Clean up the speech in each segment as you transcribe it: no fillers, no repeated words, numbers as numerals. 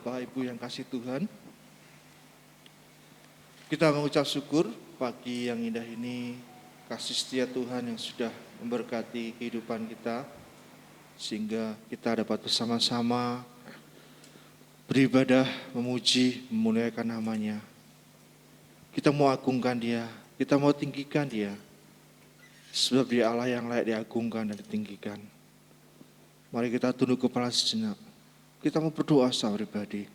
Bapak Ibu yang kasih Tuhan, kita mengucap syukur pagi yang indah ini, kasih setia Tuhan yang sudah memberkati kehidupan kita, sehingga kita dapat bersama-sama beribadah, memuji, memuliakan nama-Nya. Kita mau agungkan Dia, kita mau tinggikan Dia, sebab Dia Allah yang layak diagungkan dan ditinggikan. Mari kita tunduk kepala sejenak. Kita mau berdoa secara pribadi.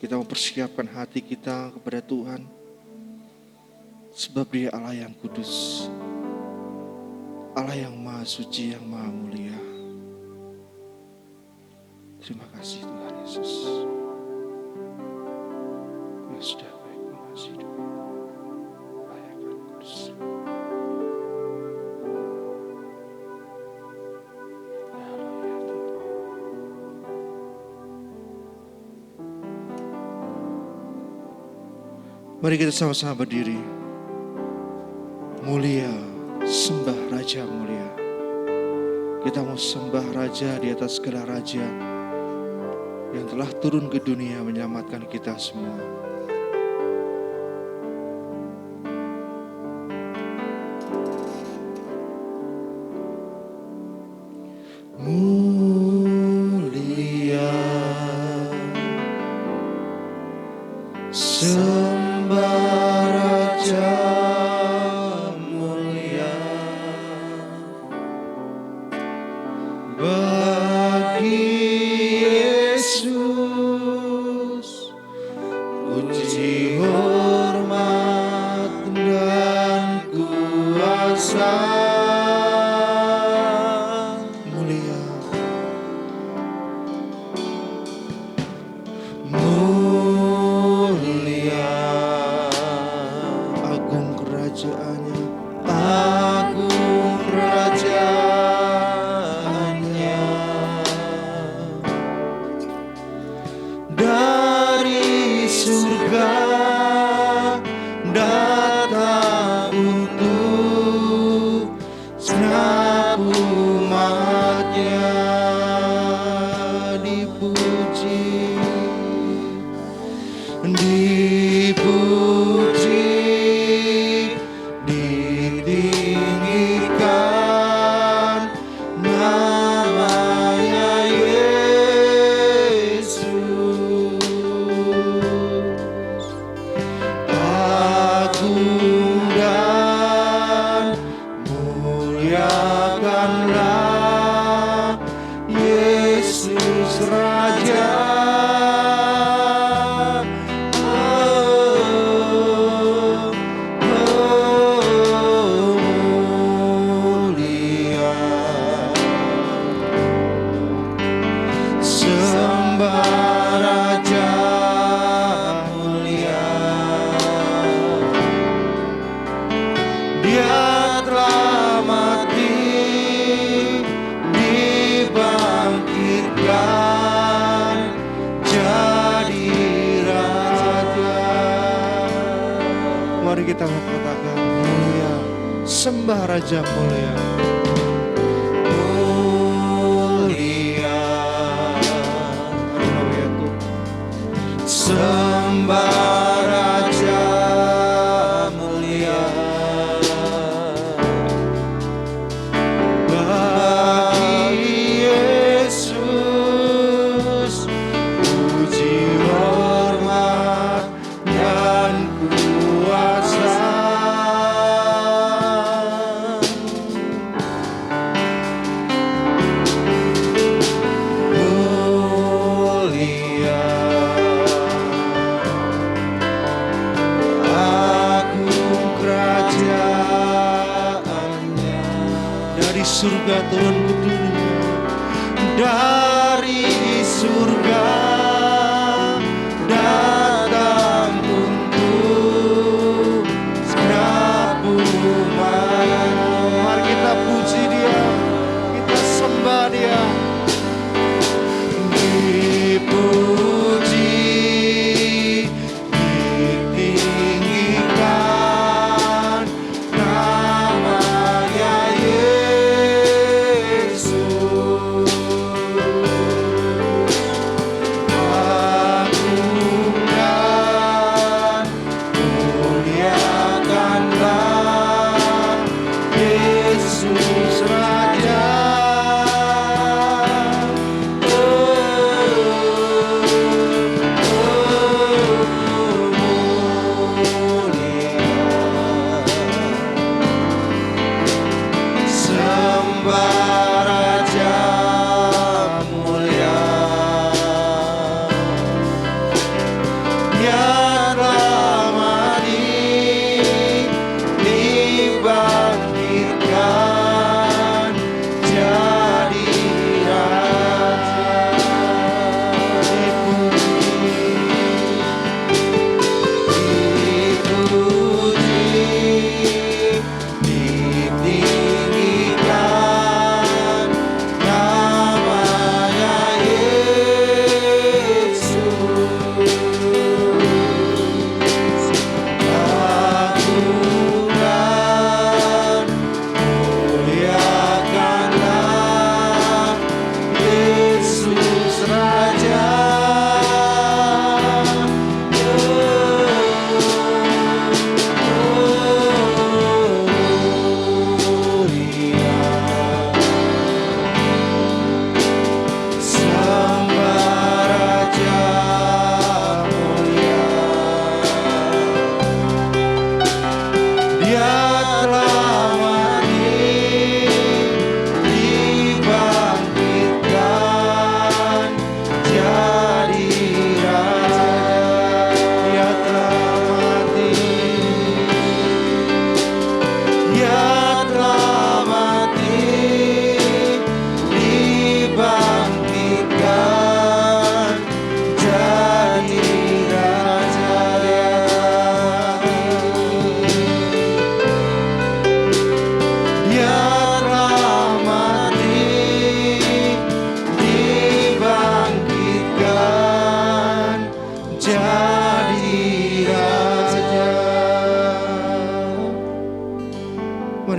Kita mau persiapkan hati kita kepada Tuhan. Sebab Dia Allah yang kudus. Allah yang maha suci, yang maha mulia. Terima kasih Tuhan Yesus. Ya sudah baik, terima kasih Tuhan. Layakan kudus. Mari kita sama-sama berdiri. Mulia, sembah Raja mulia. Kita mau sembah Raja di atas segala raja yang telah turun ke dunia menyelamatkan kita semua. Mulia, Raja mulia. Mulia, haleluya Tuhan. Sembah Raja mulia. Bagi Yesus puji, hormat dan kuasa. Surga turun ke dunia, dari surga datang untuk segenap umat. Mari kita puji Dia, kita sembah Dia. Dipuji, ditinggikan nama-Nya Yesus.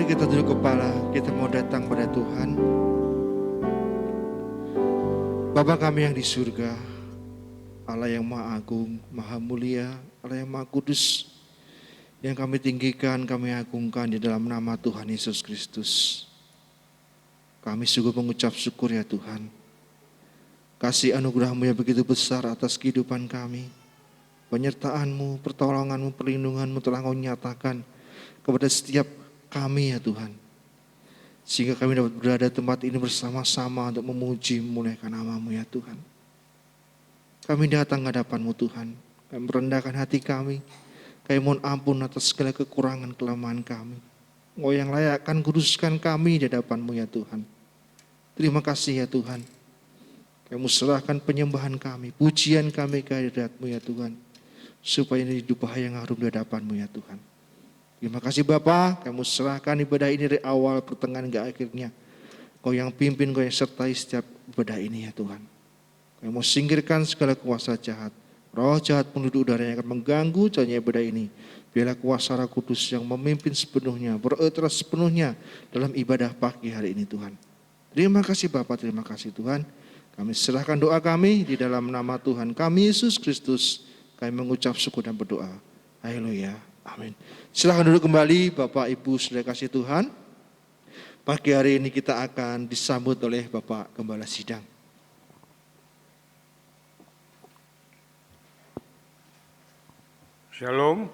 kita duduk kepala, kita mau datang pada Tuhan. Bapa kami yang di surga, Allah yang Maha Agung, Maha Mulia, Allah yang Maha Kudus, yang kami tinggikan, kami agungkan di dalam nama Tuhan Yesus Kristus. Kami sungguh mengucap syukur ya Tuhan. Kasih anugerah-Mu yang begitu besar atas kehidupan kami. Penyertaan-Mu, pertolongan-Mu, perlindungan-Mu telah Kau nyatakan kepada setiap kami ya Tuhan. Sehingga kami dapat berada di tempat ini bersama-sama untuk memuji memuliakan nama-Mu ya Tuhan. Kami datang ke hadapan-Mu Tuhan. Kami merendahkan hati kami. Kami mohon ampun atas segala kekurangan kelemahan kami. Engkau yang layak akan kuduskan kami di hadapan-Mu ya Tuhan. Terima kasih ya Tuhan. Kami serahkan penyembahan kami, pujian kami ke hadirat-Mu ya Tuhan. Supaya ini hidup yang harum di hadapan-Mu ya Tuhan. Terima kasih Bapa, kami serahkan ibadah ini dari awal pertengahan hingga akhirnya. Kau yang pimpin, Kau yang sertai setiap ibadah ini ya Tuhan. Kami mau singkirkan segala kuasa jahat. Roh jahat penduduk udara yang akan mengganggu jalannya ibadah ini. Biarlah kuasa Roh Kudus yang memimpin sepenuhnya, bereutras sepenuhnya dalam ibadah pagi hari ini Tuhan. Terima kasih Bapa, terima kasih Tuhan. Kami serahkan doa kami di dalam nama Tuhan kami Yesus Kristus. Kami mengucap syukur dan berdoa. Haleluya. Amin. Silakan duduk kembali Bapak Ibu saudara kasih Tuhan. Pagi hari ini kita akan disambut oleh Bapak Gembala Sidang. Shalom.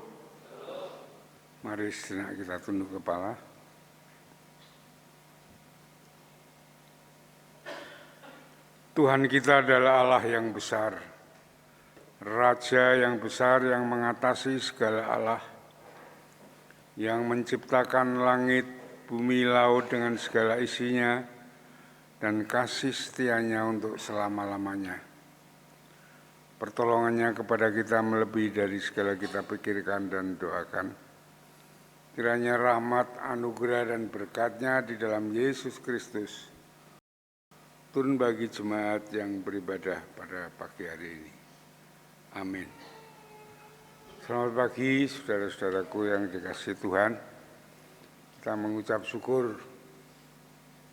Mari sejenak kita tunduk kepala. Tuhan kita adalah Allah yang besar, Raja yang besar yang mengatasi segala Allah, yang menciptakan langit, bumi, laut dengan segala isinya, dan kasih setianya untuk selama-lamanya. Pertolongannya kepada kita melebihi dari segala kita pikirkan dan doakan. Kiranya rahmat, anugerah, dan berkat-Nya di dalam Yesus Kristus turun bagi jemaat yang beribadah pada pagi hari ini. Amin. Selamat pagi saudara-saudaraku yang dikasihi Tuhan. Kita mengucap syukur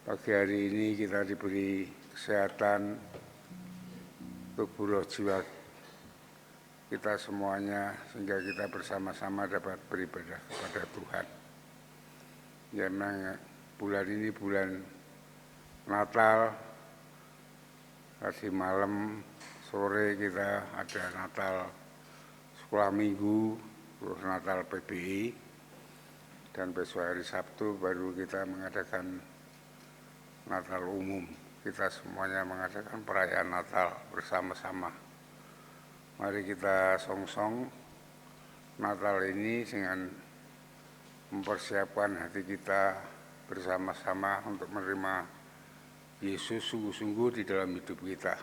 pagi hari ini kita diberi kesehatan, tubuh roh jiwa kita semuanya sehingga kita bersama-sama dapat beribadah kepada Tuhan. Ya, memang bulan ini bulan Natal. Tadi malam sore kita ada Natal sekolah minggu, terus Natal PBI, dan besok hari Sabtu baru kita mengadakan Natal umum. Kita semuanya mengadakan perayaan Natal bersama-sama. Mari kita song-song Natal ini dengan mempersiapkan hati kita bersama-sama untuk menerima Yesus sungguh-sungguh di dalam hidup kita.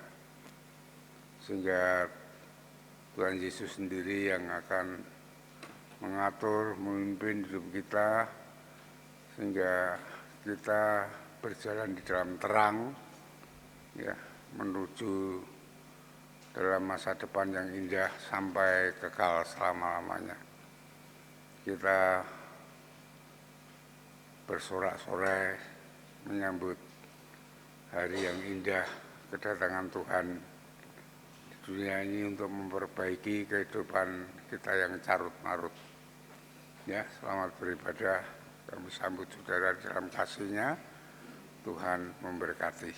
Sehingga Tuhan Yesus sendiri yang akan mengatur, memimpin hidup kita, sehingga kita berjalan di dalam terang, ya, menuju dalam masa depan yang indah sampai kekal selama-lamanya. Kita bersorak-sorai menyambut hari yang indah kedatangan Tuhan di dunia ini untuk memperbaiki kehidupan kita yang carut-marut. Ya, selamat beribadah. Kami sambut saudara dalam kasih-Nya. Tuhan memberkati.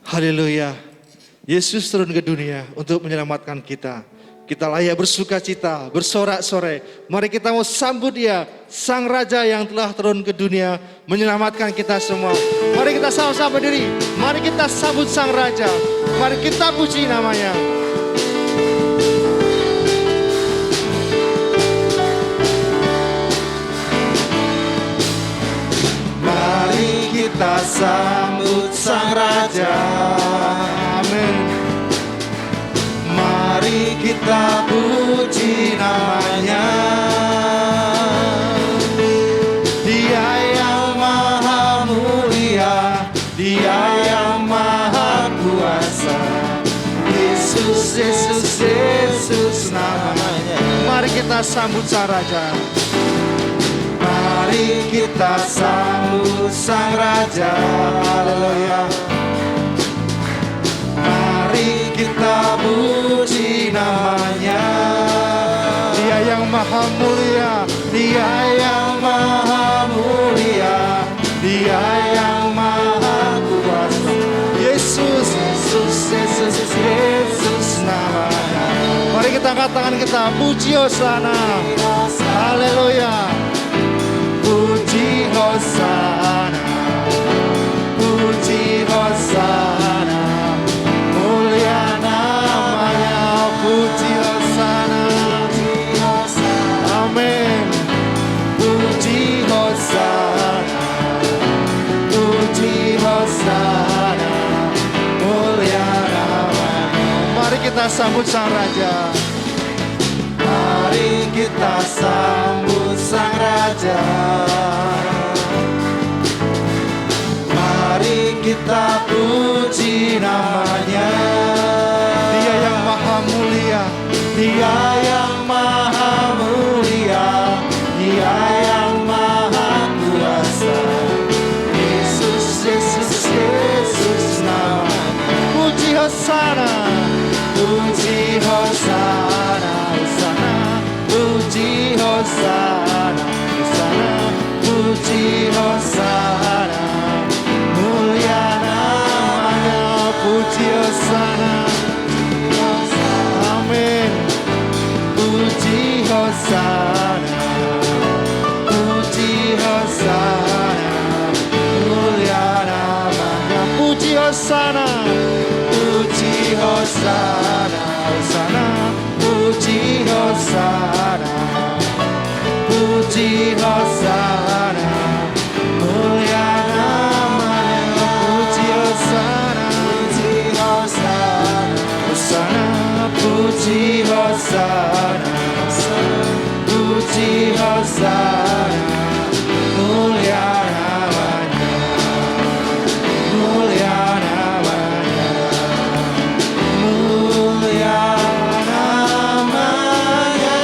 Haleluya. Yesus turun ke dunia untuk menyelamatkan kita. Kita layak bersuka cita, bersorak-sorai. Mari kita mau sambut Dia, Sang Raja yang telah turun ke dunia menyelamatkan kita semua. Mari kita sama-sama berdiri. Mari kita sambut Sang Raja. Mari kita puji nama-Nya. Mari kita sambut Sang Raja. Amin. Mari kita puji nama-Nya. Dia yang maha mulia, Dia yang maha kuasa. Yesus, Yesus, Yesus namanya. Mari Mari kita sambut Sang Raja. Mari kita sambut Sang Raja. Haleluya. Mari kita puji namanya. Dia yang maha mulia, Dia yang maha mulia, Dia yang maha kuasa. Yesus, Yesus, Yesus, Yesus namanya. Mari kita angkat tangan kita, puji Hosana. Haleluya. Puji Hosana, puji Hosana, mulia namanya. Puji Hosana, amin. Puji Hosana, puji Hosana, mulia namanya. Mari kita sambut Sang Raja. Mari kita sambut Sang Raja. Mari kita puji namanya. Dia yang maha mulia, Dia yang maha mulia, Dia yang maha kuasa. Yesus, Yesus, Yesus namanya. Puji Hosana, puji Hosana, Hosana, puji Hosana, Hosana, puji Hosana, mulia namanya. Puji Hosana, amin. Puji Hosana, puji Hosana, mulia namanya. Puji Hosana, puji Hosana, Hosana, puji Hosana, puji Hosana, mulia namanya. Puji Hosana, puji Hosana, Hosana, puji Hosana, puji Hosana, mulia namanya, mulia namanya, mulia namanya.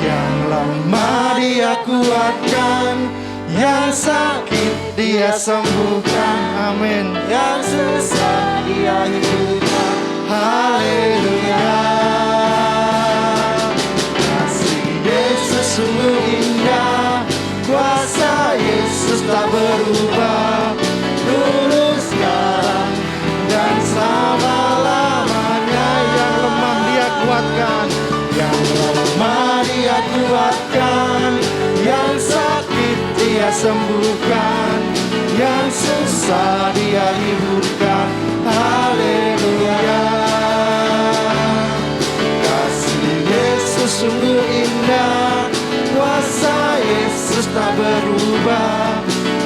Yang lemah Dia kuatkan, yang sakit Dia sembuhkan, amin. Yang susah Dia hidupkan, haleluya. Kasih Yesus sungguh indah, kuasa Yesus tak berubah, dulu sekarang dan selama-lamanya. Yang lemah Dia kuatkan, yang lemah Dia kuatkan, yang sakit Dia sembuhkan, yang susah Dia hiburkan, haleluya. Kasih Yesus sungguh indah, kuasa Yesus tak berubah,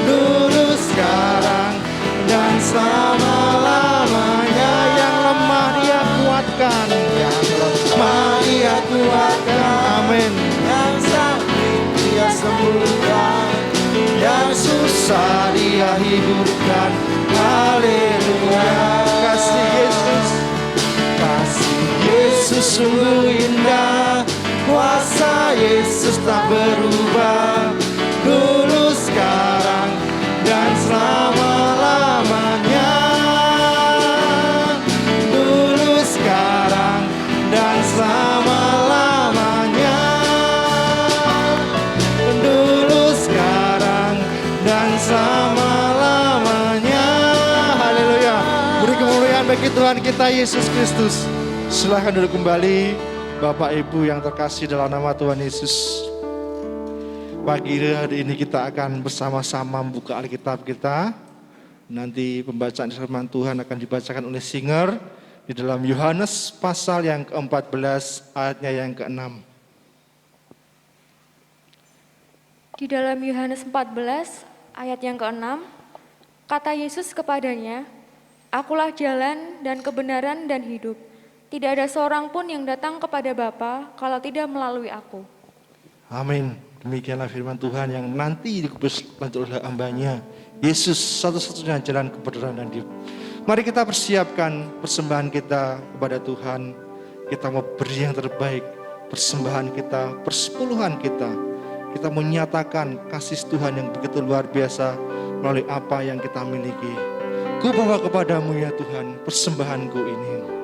dulu sekarang dan selama-lamanya. Yang lemah Dia kuatkan, yang lemah Dia kuatkan, amin. Yang sakit Dia sembuhkan, yang susah Dia hiburkan, haleluya. Kasih Yesus, kasih Yesus sungguh indah, kuasa Yesus tak berubah, dulu sekarang dan selama-lamanya. Dulu sekarang dan selama-lamanya. Dulu sekarang dan selama-lamanya. Haleluya. Beri kemuliaan bagi Tuhan kita Yesus Kristus. Silahkan duduk kembali Bapak Ibu yang terkasih dalam nama Tuhan Yesus. Pagi hari ini kita akan bersama-sama membuka Alkitab kita. Nanti pembacaan firman Tuhan akan dibacakan oleh singer di dalam Yohanes pasal yang ke-14 ayatnya yang ke-6. Di dalam Yohanes 14 ayat yang ke-6, kata Yesus kepadanya, "Akulah jalan dan kebenaran dan hidup. Tidak ada seorang pun yang datang kepada Bapa kalau tidak melalui aku." Amin. Demikianlah firman Tuhan yang nanti dikubus oleh hambanya. Yesus satu-satunya jalan kebenaran dan hidup. Mari kita persiapkan persembahan kita kepada Tuhan. Kita mau beri yang terbaik, persembahan kita, persepuluhan kita. Kita menyatakan kasih Tuhan yang begitu luar biasa melalui apa yang kita miliki. Ku bawa kepadamu ya Tuhan persembahanku ini.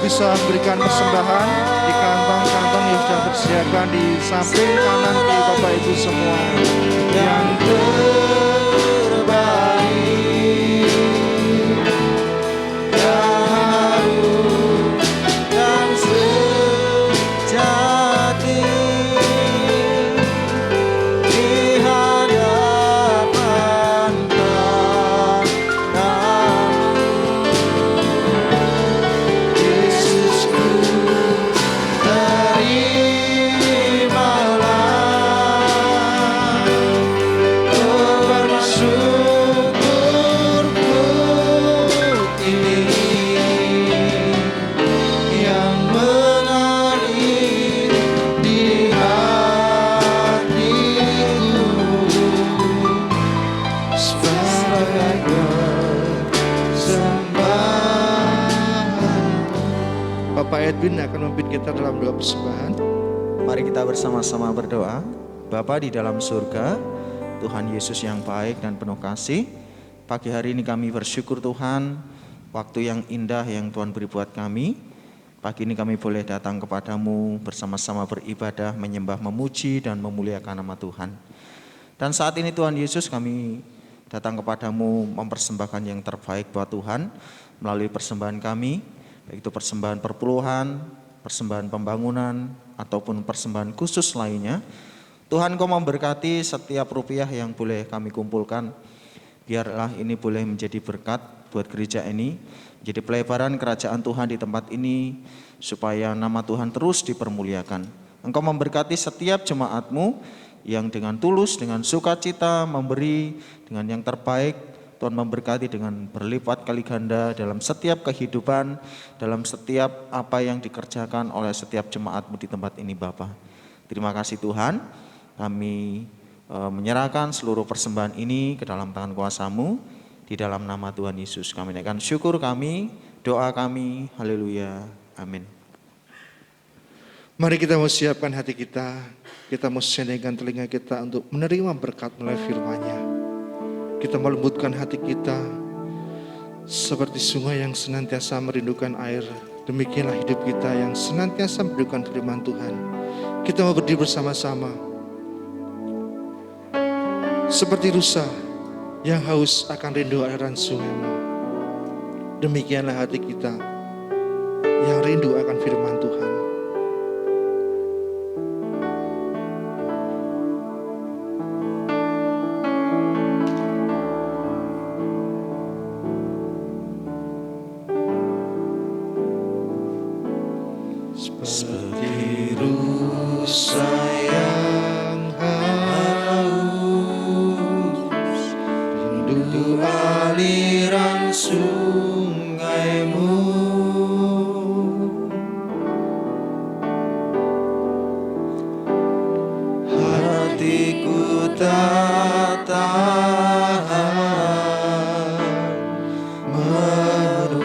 Bisa berikan persembahan di kantong-kantong yang sudah tersediakan di samping kanan kiri Bapak Ibu semua. Yang terbaik, yang harum dan sejati di hadapan Edwin akan memimpin kita dalam doa persembahan. Mari kita bersama-sama berdoa. Bapa di dalam surga, Tuhan Yesus yang baik dan penuh kasih, pagi hari ini kami bersyukur Tuhan, waktu yang indah yang Tuhan beri buat kami. Pagi ini kami boleh datang kepadamu bersama-sama beribadah, menyembah, memuji dan memuliakan nama Tuhan. Dan saat ini Tuhan Yesus, kami datang kepadamu mempersembahkan yang terbaik buat Tuhan melalui persembahan kami, baik itu persembahan perpuluhan, persembahan pembangunan, ataupun persembahan khusus lainnya. Tuhan, Kau memberkati setiap rupiah yang boleh kami kumpulkan. Biarlah ini boleh menjadi berkat buat gereja ini, menjadi pelebaran kerajaan Tuhan di tempat ini, supaya nama Tuhan terus dipermuliakan. Engkau memberkati setiap jemaat-Mu yang dengan tulus, dengan sukacita memberi dengan yang terbaik. Tuhan memberkati dengan berlipat kali ganda dalam setiap kehidupan, dalam setiap apa yang dikerjakan oleh setiap jemaat-Mu di tempat ini Bapa. Terima kasih Tuhan, kami menyerahkan seluruh persembahan ini ke dalam tangan kuasa-Mu, di dalam nama Tuhan Yesus. Kami naikkan syukur kami, doa kami, haleluya, amin. Mari kita mau siapkan hati kita mau sendingkan telinga kita untuk menerima berkat melalui firman-Nya. Kita melembutkan hati kita seperti sungai yang senantiasa merindukan air Demikianlah hidup kita yang senantiasa mendudukan firman Tuhan. Kita mau berdiri bersama-sama seperti rusa yang haus akan rindu aliran sungai-Mu. Demikianlah hati kita yang rindu akan firman Tuhan. Seperti rusa yang haus, rindu aliran sungai-Mu. Hatiku tak tahan menunggu-Mu.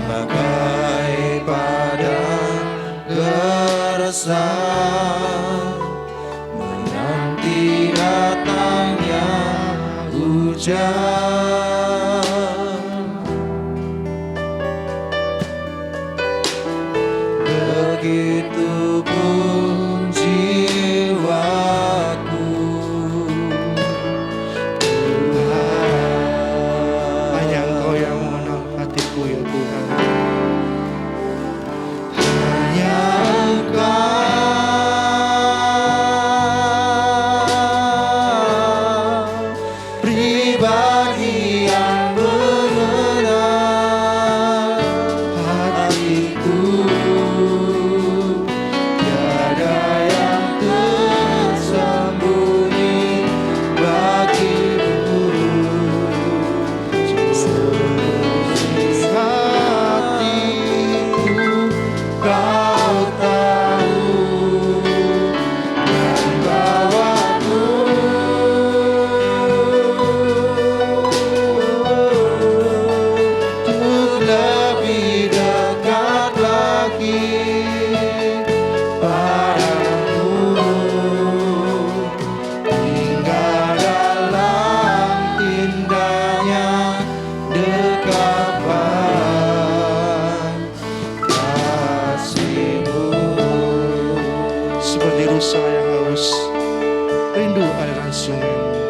Bagai padang gersang menanti datangnya hujan, begitu pun jiwaku. Hanya Engkau yang mengenal hatiku ya Tuhan. Hanya Engkau pribadi yang mengenal hatiku. Tiada yang tersembunyi bagimu. Hatiku Kau tahu dan bawaku untuk lebih dekat lagi padamu, hingga dalam indahnya dekapan kasih-Mu. Seperti rusa yang haus rindu aliran sungai-Mu.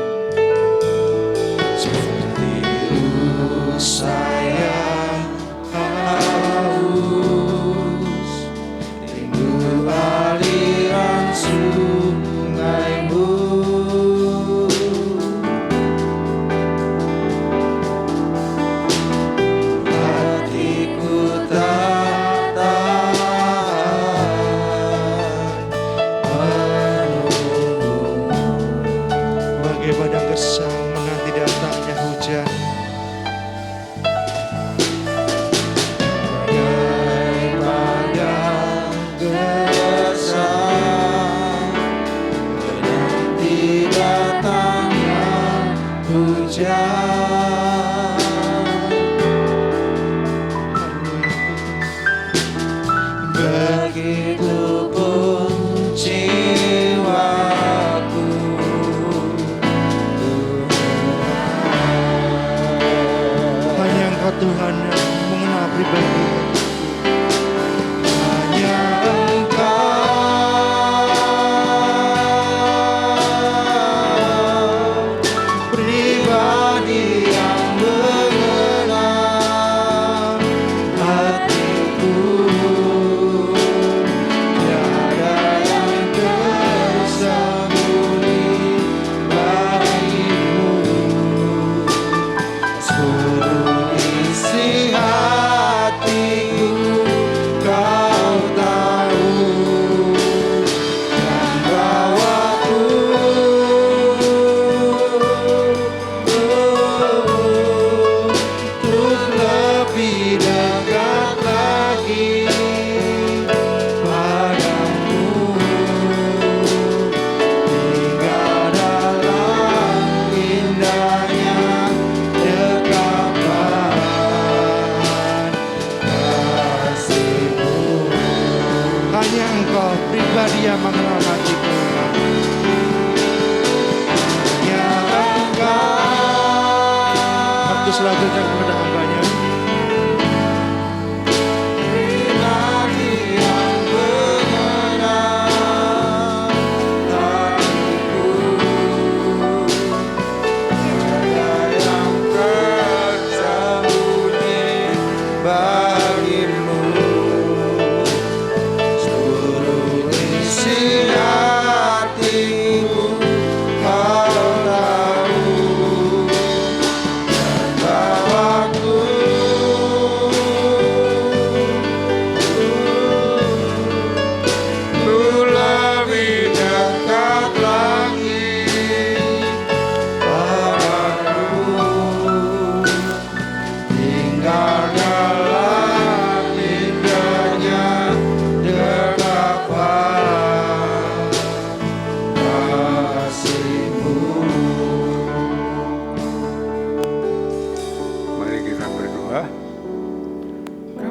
Seperti rusa yang haus rindu aliran sungai-Mu. Hatiku tak tahan menunggu, bagai padang gersang menanti datangnya hujan. Bagai padang gersang menanti datangnya hujan, begitu pun jiwaku. Hanya Engkau Tuhan yang mengenal pribadi. Hanya Engkau pribadi yang mengenal hatiku. Tiada yang tersembunyi bagimu. Seluruh isi untuk selalu berikan kepada hamba-Nya.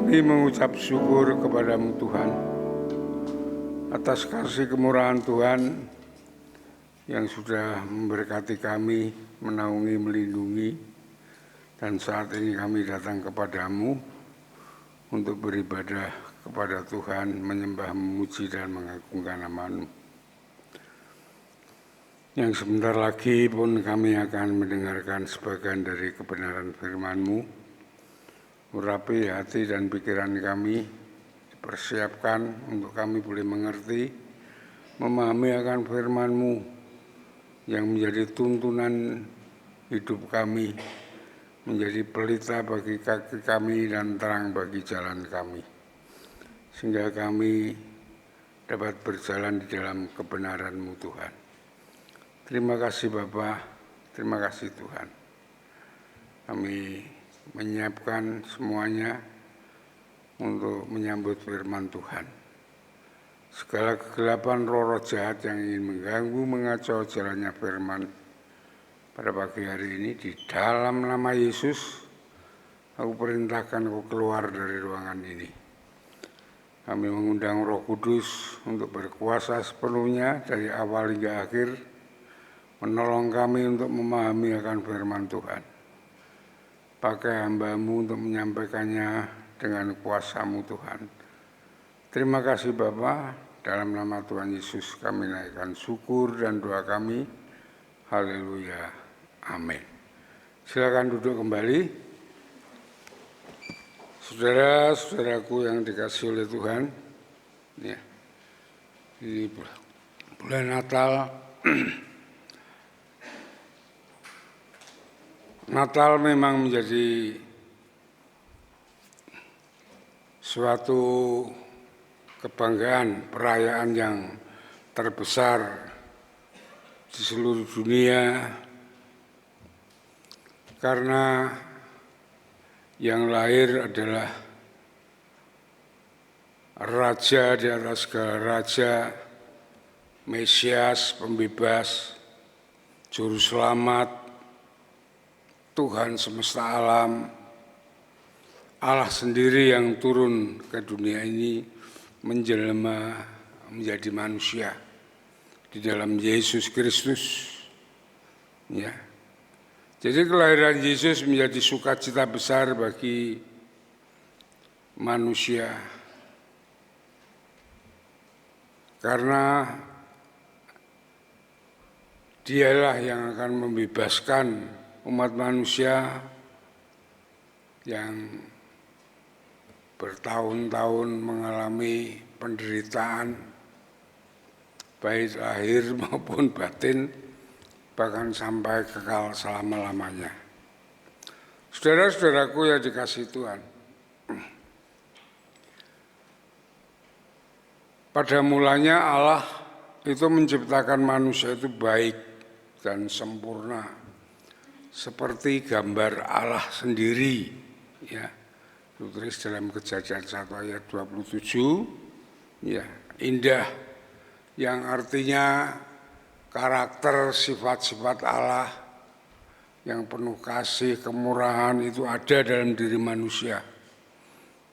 Kami mengucap syukur kepadamu Tuhan atas kasih kemurahan Tuhan yang sudah memberkati kami, menaungi, melindungi, dan saat ini kami datang kepadamu untuk beribadah kepada Tuhan, menyembah, memuji, dan mengagungkan nama-Mu. Yang sebentar lagi pun kami akan mendengarkan sebagian dari kebenaran firman-Mu. Urapi hati dan pikiran kami, dipersiapkan untuk kami boleh mengerti, memahami akan firman-Mu yang menjadi tuntunan hidup kami, menjadi pelita bagi kaki kami dan terang bagi jalan kami. Sehingga kami dapat berjalan di dalam kebenaran-Mu Tuhan. Terima kasih Bapa, terima kasih Tuhan. Kami menyiapkan semuanya untuk menyambut firman Tuhan. Segala kegelapan roh-roh jahat yang ingin mengganggu, mengacau jalannya firman pada pagi hari ini, di dalam nama Yesus, aku perintahkan kau keluar dari ruangan ini. Kami mengundang Roh Kudus untuk berkuasa sepenuhnya dari awal hingga akhir, menolong kami untuk memahami akan firman Tuhan. Pakai hamba-Mu untuk menyampaikannya dengan kuasa-Mu Tuhan. Terima kasih Bapa, dalam nama Tuhan Yesus kami naikkan syukur dan doa kami. Haleluya, amin. Silakan duduk kembali. Saudara-saudaraku yang dikasihi oleh Tuhan, ya, ini bulan Natal. Natal memang menjadi suatu kebanggaan, perayaan yang terbesar di seluruh dunia, karena yang lahir adalah Raja di atas segala raja, Mesias, pembebas, Juru Selamat, Tuhan semesta alam, Allah sendiri yang turun ke dunia ini menjelma menjadi manusia di dalam Yesus Kristus. Ya. Jadi kelahiran Yesus menjadi sukacita besar bagi manusia. Karena Dialah yang akan membebaskan umat manusia yang bertahun-tahun mengalami penderitaan, baik lahir maupun batin, bahkan sampai kekal selama-lamanya. Saudara-saudaraku yang dikasihi Tuhan, pada mulanya Allah itu menciptakan manusia itu baik dan sempurna, seperti gambar Allah sendiri, ya, ditulis dalam Kejadian 1 ayat 27, ya, indah, yang artinya karakter sifat-sifat Allah yang penuh kasih, kemurahan itu ada dalam diri manusia,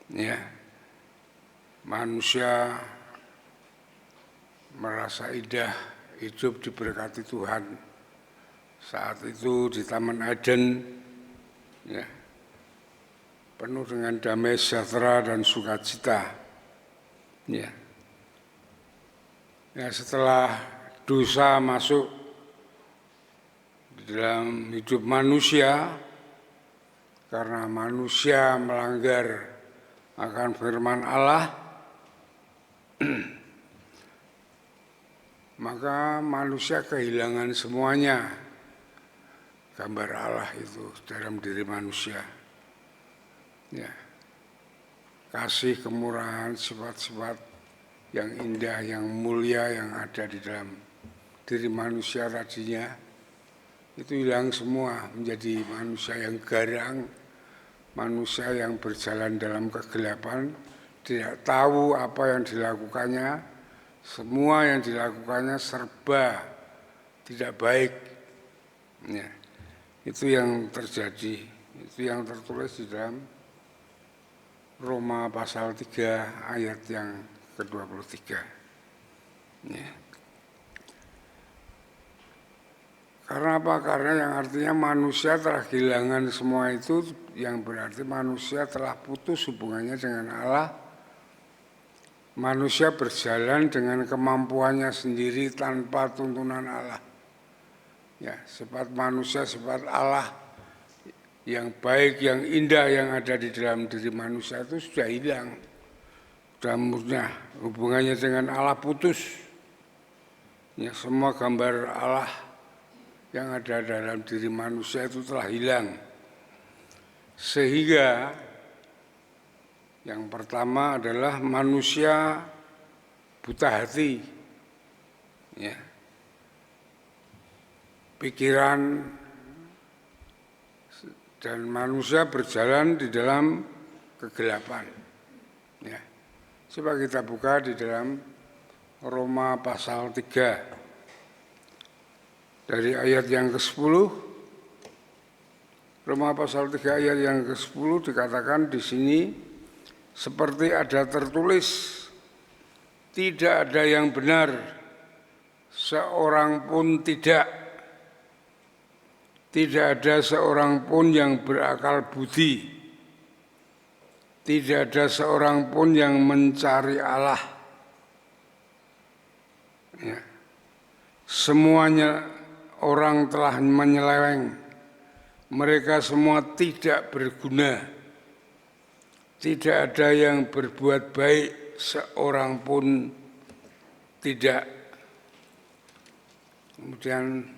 ya, manusia merasa indah, hidup diberkati Tuhan. Saat itu di Taman Eden, ya, penuh dengan damai sejahtera dan sukacita. Ya. Ya, setelah dosa masuk di dalam hidup manusia, karena manusia melanggar akan firman Allah, maka manusia kehilangan semuanya gambar Allah itu dalam diri manusia. Ya. Kasih, kemurahan, sifat-sifat yang indah, yang mulia yang ada di dalam diri manusia tadinya itu hilang semua, menjadi manusia yang garang, manusia yang berjalan dalam kegelapan, tidak tahu apa yang dilakukannya, semua yang dilakukannya serba tidak baik. Ya. Itu yang terjadi, itu yang tertulis di dalam Roma pasal 3 ayat yang ke-23. Ya. Karena apa? Karena yang artinya manusia telah kehilangan semua itu, yang berarti manusia telah putus hubungannya dengan Allah. Manusia berjalan dengan kemampuannya sendiri tanpa tuntunan Allah. Ya, sifat manusia, sifat Allah yang baik, yang indah yang ada di dalam diri manusia itu sudah hilang. Sudah musnah, hubungannya dengan Allah putus. Ya, semua gambar Allah yang ada dalam diri manusia itu telah hilang. Sehingga yang pertama adalah manusia buta hati. Ya. Pikiran dan manusia berjalan di dalam kegelapan. Ya. Coba kita buka di dalam Roma pasal 3 dari ayat yang ke-10. Roma pasal 3 ayat yang ke-10 dikatakan di sini, seperti ada tertulis, tidak ada yang benar, seorang pun tidak. Tidak ada seorang pun yang berakal budi. Tidak ada seorang pun yang mencari Allah. Ya. Semuanya orang telah menyeleweng. Mereka semua tidak berguna. Tidak ada yang berbuat baik, seorang pun tidak. Kemudian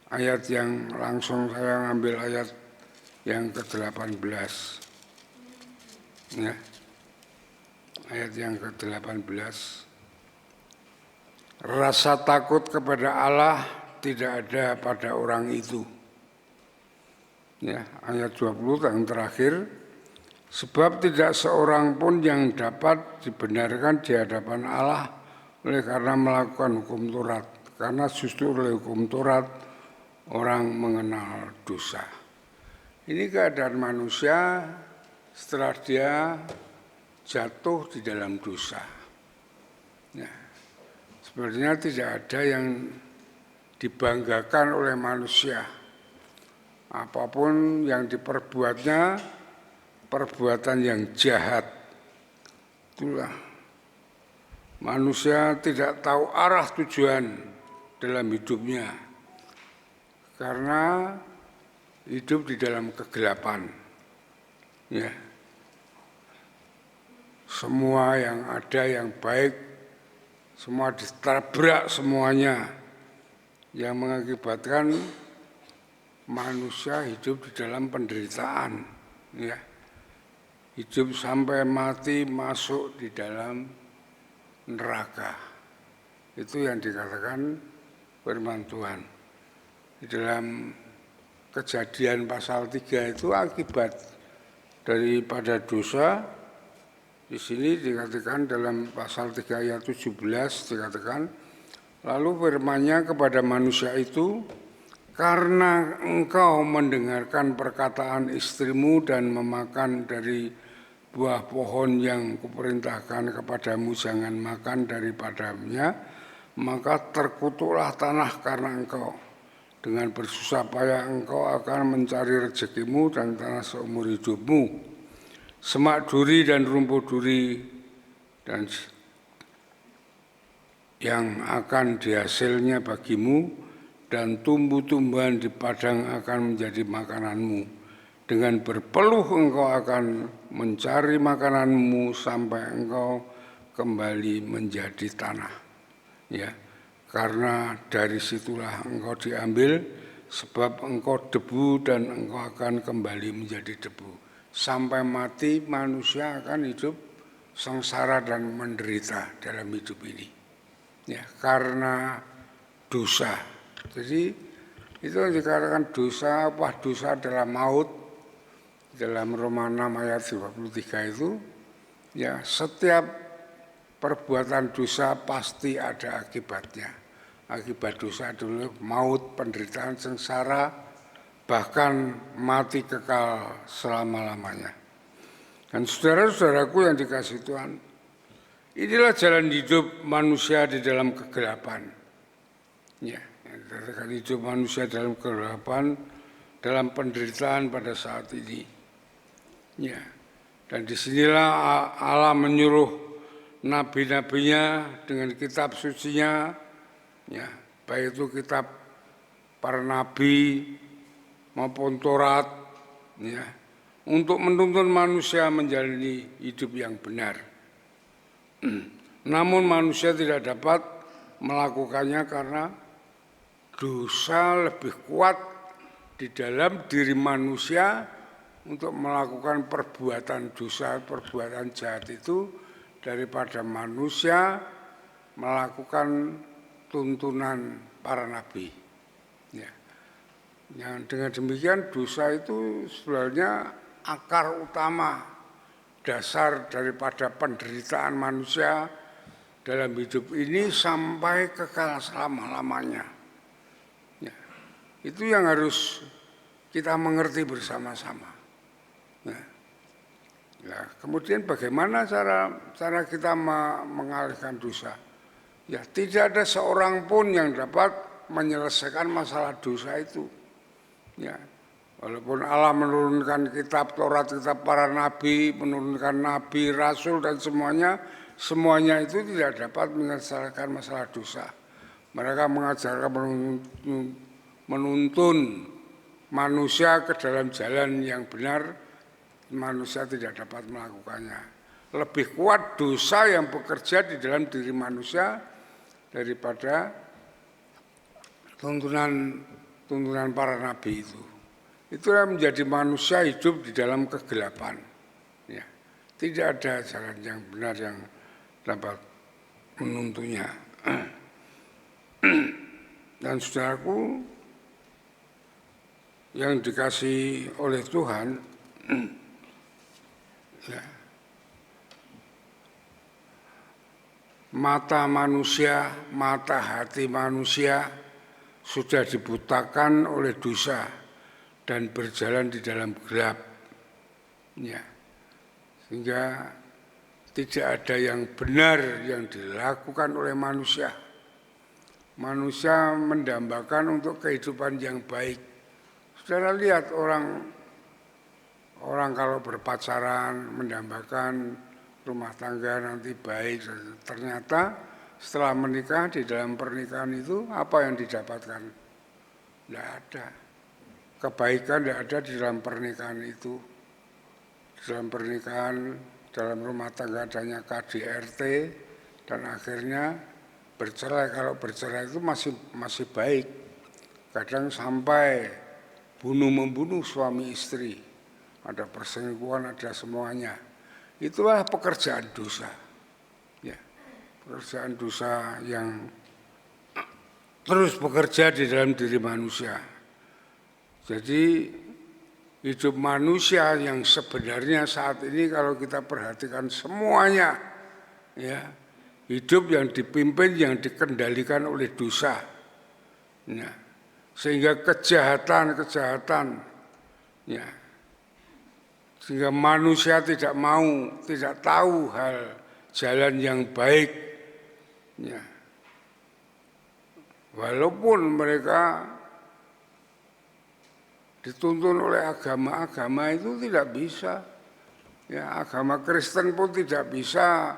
ayat yang langsung saya ngambil ayat yang ke-18. Ya. Ayat yang ke-18. Rasa takut kepada Allah tidak ada pada orang itu. Ya, ayat 20 yang terakhir. Sebab tidak seorang pun yang dapat dibenarkan di hadapan Allah oleh karena melakukan hukum Taurat. Karena justru oleh hukum Taurat orang mengenal dosa. Ini keadaan manusia setelah dia jatuh di dalam dosa. Ya. Sebenarnya tidak ada yang dibanggakan oleh manusia. Apapun yang diperbuatnya, perbuatan yang jahat. Itulah. Manusia tidak tahu arah tujuan dalam hidupnya. Karena hidup di dalam kegelapan. Ya. Semua yang ada yang baik, semua ditabrak semuanya, yang mengakibatkan manusia hidup di dalam penderitaan. Ya. Hidup sampai mati masuk di dalam neraka. Itu yang dikatakan firman Tuhan. Di dalam Kejadian pasal 3 itu akibat daripada dosa. Di sini dikatakan dalam pasal 3 ayat 17 dikatakan, lalu firman-Nya kepada manusia itu, karena engkau mendengarkan perkataan istrimu dan memakan dari buah pohon yang kuperintahkan kepadamu jangan makan daripadanya, maka terkutuklah tanah karena engkau. Dengan bersusah payah engkau akan mencari rezekimu dan tanah seumur hidupmu. Semak duri dan rumput duri dan yang akan dihasilnya bagimu, dan tumbuh-tumbuhan di padang akan menjadi makananmu. Dengan berpeluh engkau akan mencari makananmu sampai engkau kembali menjadi tanah. Ya, karena dari situlah engkau diambil, sebab engkau debu dan engkau akan kembali menjadi debu. Sampai mati manusia akan hidup sengsara dan menderita dalam hidup ini. Ya, karena dosa. Jadi itu yang dikatakan dosa, dosa adalah maut. Dalam Roma 6 ayat 23 itu, ya setiap perbuatan dosa pasti ada akibatnya. Akibat dosa adalah maut, penderitaan, sengsara, bahkan mati kekal selama-lamanya. Dan saudara-saudaraku yang dikasihi Tuhan, inilah jalan hidup manusia di dalam kegelapan. Ya, hidup manusia dalam kegelapan, dalam penderitaan pada saat ini. Ya, dan disinilah Allah menyuruh nabi-nabinya dengan kitab sucinya, ya, baik itu kitab para nabi maupun Taurat, ya, untuk menuntun manusia menjalani hidup yang benar. Namun manusia tidak dapat melakukannya karena dosa lebih kuat di dalam diri manusia untuk melakukan perbuatan dosa, perbuatan jahat itu daripada manusia melakukan tuntunan para nabi. Ya. Yang dengan demikian dosa itu sebenarnya akar utama, dasar daripada penderitaan manusia dalam hidup ini sampai kekal selama-lamanya. Ya. Itu yang harus kita mengerti bersama-sama. Nah, kemudian bagaimana cara kita mengalihkan dosa? Ya, tidak ada seorang pun yang dapat menyelesaikan masalah dosa itu. Ya, walaupun Allah menurunkan kitab Taurat, kitab para nabi, menurunkan nabi, rasul dan semuanya itu tidak dapat menyelesaikan masalah dosa. Mereka mengajarkan menuntun manusia ke dalam jalan yang benar. Manusia tidak dapat melakukannya. Lebih kuat dosa yang bekerja di dalam diri manusia daripada tuntunan para nabi itu. Itulah menjadi manusia hidup di dalam kegelapan. Ya. Tidak ada jalan yang benar yang dapat menuntunnya. Dan saudaraku yang dikasih oleh Tuhan, ya, mata manusia, mata hati manusia sudah dibutakan oleh dosa dan berjalan di dalam gelap. Ya. Sehingga tidak ada yang benar yang dilakukan oleh manusia. Manusia mendambakan untuk kehidupan yang baik. Saudara lihat orang kalau berpacaran mendambakan rumah tangga nanti baik, ternyata setelah menikah di dalam pernikahan itu apa yang didapatkan? Tidak ada. Kebaikan tidak ada di dalam pernikahan itu. Di dalam pernikahan, dalam rumah tangga adanya KDRT dan akhirnya bercerai. Kalau bercerai itu masih baik. Kadang sampai bunuh-membunuh suami istri. Ada perselingkuhan, ada semuanya. Itulah pekerjaan dosa. Ya, pekerjaan dosa yang terus bekerja di dalam diri manusia. Jadi hidup manusia yang sebenarnya saat ini kalau kita perhatikan semuanya, ya, hidup yang dipimpin, yang dikendalikan oleh dosa. Ya, sehingga kejahatan, ya, sehingga manusia tidak tahu hal jalan yang baik. Ya. Walaupun mereka dituntun oleh agama-agama itu tidak bisa. Ya, agama Kristen pun tidak bisa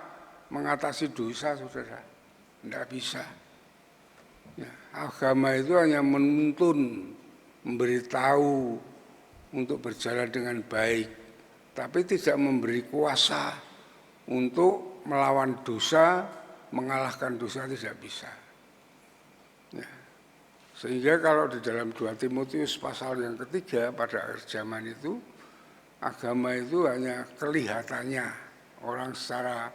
mengatasi dosa, saudara. Tidak bisa. Ya, agama itu hanya menuntun, memberitahu untuk berjalan dengan baik, tapi tidak memberi kuasa untuk melawan dosa, mengalahkan dosa, tidak bisa. Ya. Sehingga kalau di dalam 2 Timotius pasal yang ketiga pada akhir zaman itu, agama itu hanya kelihatannya orang secara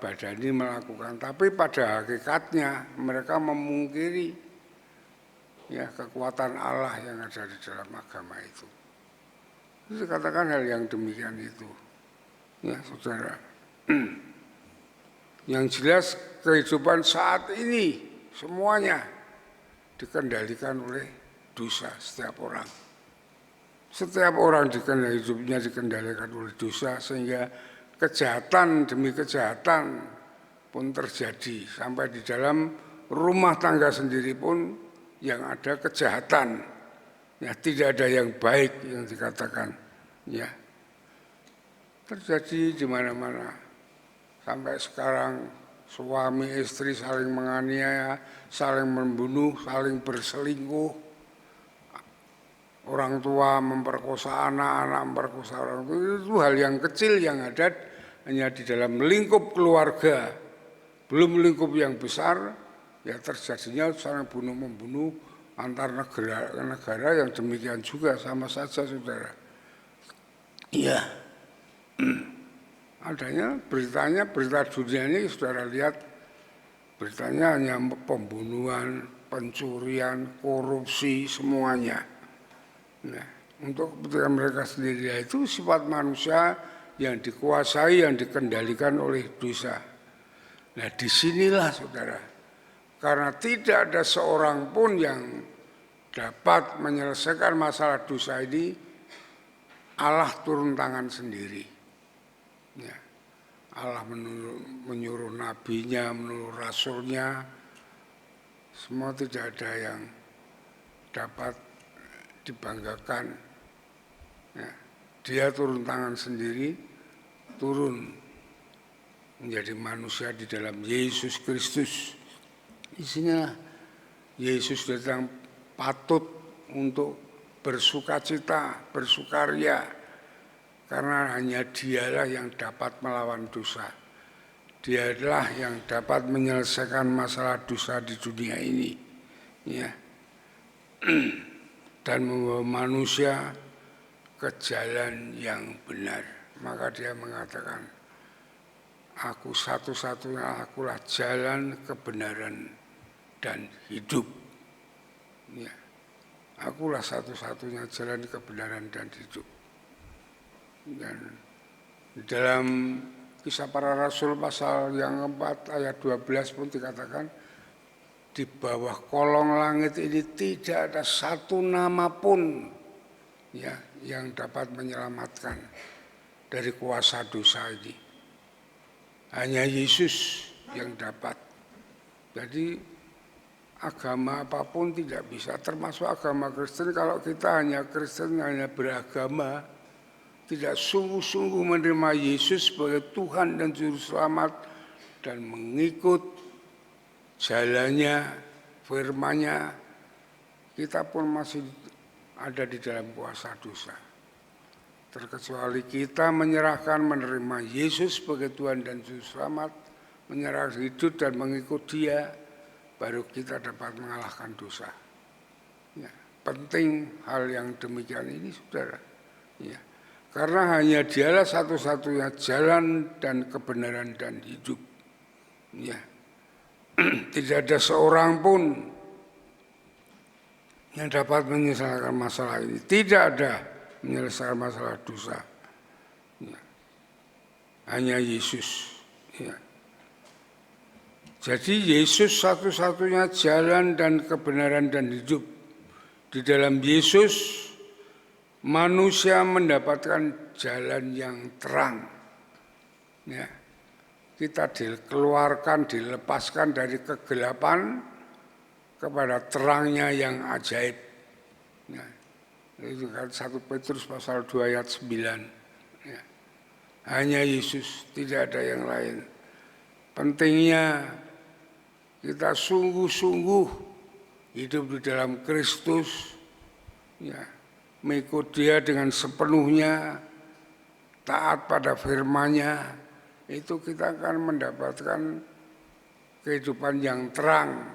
badani melakukan, tapi pada hakikatnya mereka memungkiri ya kekuatan Allah yang ada di dalam agama itu. Itu katakan hal yang demikian itu. Ya, saudara. Yang jelas kehidupan saat ini semuanya dikendalikan oleh dosa setiap orang. Setiap orang hidupnya dikendalikan oleh dosa, sehingga kejahatan demi kejahatan pun terjadi. Sampai di dalam rumah tangga sendiri pun yang ada kejahatan. Ya, tidak ada yang baik yang dikatakan. Ya, terjadi di mana-mana. Sampai sekarang suami istri saling menganiaya, saling membunuh, saling berselingkuh. Orang tua memperkosa anak, anak memperkosa orang tua, itu hal yang kecil yang ada hanya di dalam lingkup keluarga. Belum lingkup yang besar, ya terjadinya saling bunuh-membunuh antar negara yang demikian juga sama saja, saudara. Iya. Adanya beritanya, berita dunia ini saudara lihat, beritanya hanya pembunuhan, pencurian, korupsi, semuanya. Nah, untuk kepentingan mereka sendiri itu sifat manusia yang dikuasai, yang dikendalikan oleh dosa. Nah, disinilah saudara, karena tidak ada seorang pun yang dapat menyelesaikan masalah dosa ini, Allah turun tangan sendiri. Ya, Allah menyuruh nabinya, menyuruh rasulnya, semua tidak ada yang dapat dibanggakan. Ya, dia turun tangan sendiri, turun menjadi manusia di dalam Yesus Kristus. Isinya Yesus datang patut untuk bersukacita, bersukaria, karena hanya dialah yang dapat melawan dosa. Dialah yang dapat menyelesaikan masalah dosa di dunia ini. Ya. Dan membawa manusia ke jalan yang benar. Maka dia mengatakan, aku satu-satunya, akulah jalan kebenaran dan hidup. Ya. Akulah satu-satunya jalan kebenaran dan hidup. Dan dalam Kisah Para Rasul pasal yang 4 ayat 12 pun dikatakan, di bawah kolong langit ini tidak ada satu nama pun ya yang dapat menyelamatkan dari kuasa dosa ini. Hanya Yesus yang dapat. Jadi agama apapun tidak bisa, termasuk agama Kristen. Kalau kita hanya Kristen, hanya beragama, tidak sungguh-sungguh menerima Yesus sebagai Tuhan dan Juru Selamat dan mengikut jalannya, firman-Nya, kita pun masih ada di dalam kuasa dosa. Terkecuali kita menyerahkan, menerima Yesus sebagai Tuhan dan Juru Selamat, menyerahkan hidup dan mengikut Dia, baru kita dapat mengalahkan dosa. Ya, penting hal yang demikian ini, saudara. Ya, karena hanya Dialah satu-satunya jalan dan kebenaran dan hidup. Ya. Tidak ada seorang pun yang dapat menyelesaikan masalah ini. Tidak ada menyelesaikan masalah dosa. Ya. Hanya Yesus. Ya. Jadi Yesus satu-satunya jalan dan kebenaran dan hidup. Di dalam Yesus manusia mendapatkan jalan yang terang. Ya. Kita dikeluarkan, dilepaskan dari kegelapan kepada terangnya yang ajaib. Nah, Itu kan 1 Petrus pasal 2 ayat 9. Ya. Hanya Yesus, tidak ada yang lain. Pentingnya kita sungguh-sungguh hidup di dalam Kristus, ya, mengikut Dia dengan sepenuhnya, taat pada firman-Nya, itu kita akan mendapatkan kehidupan yang terang,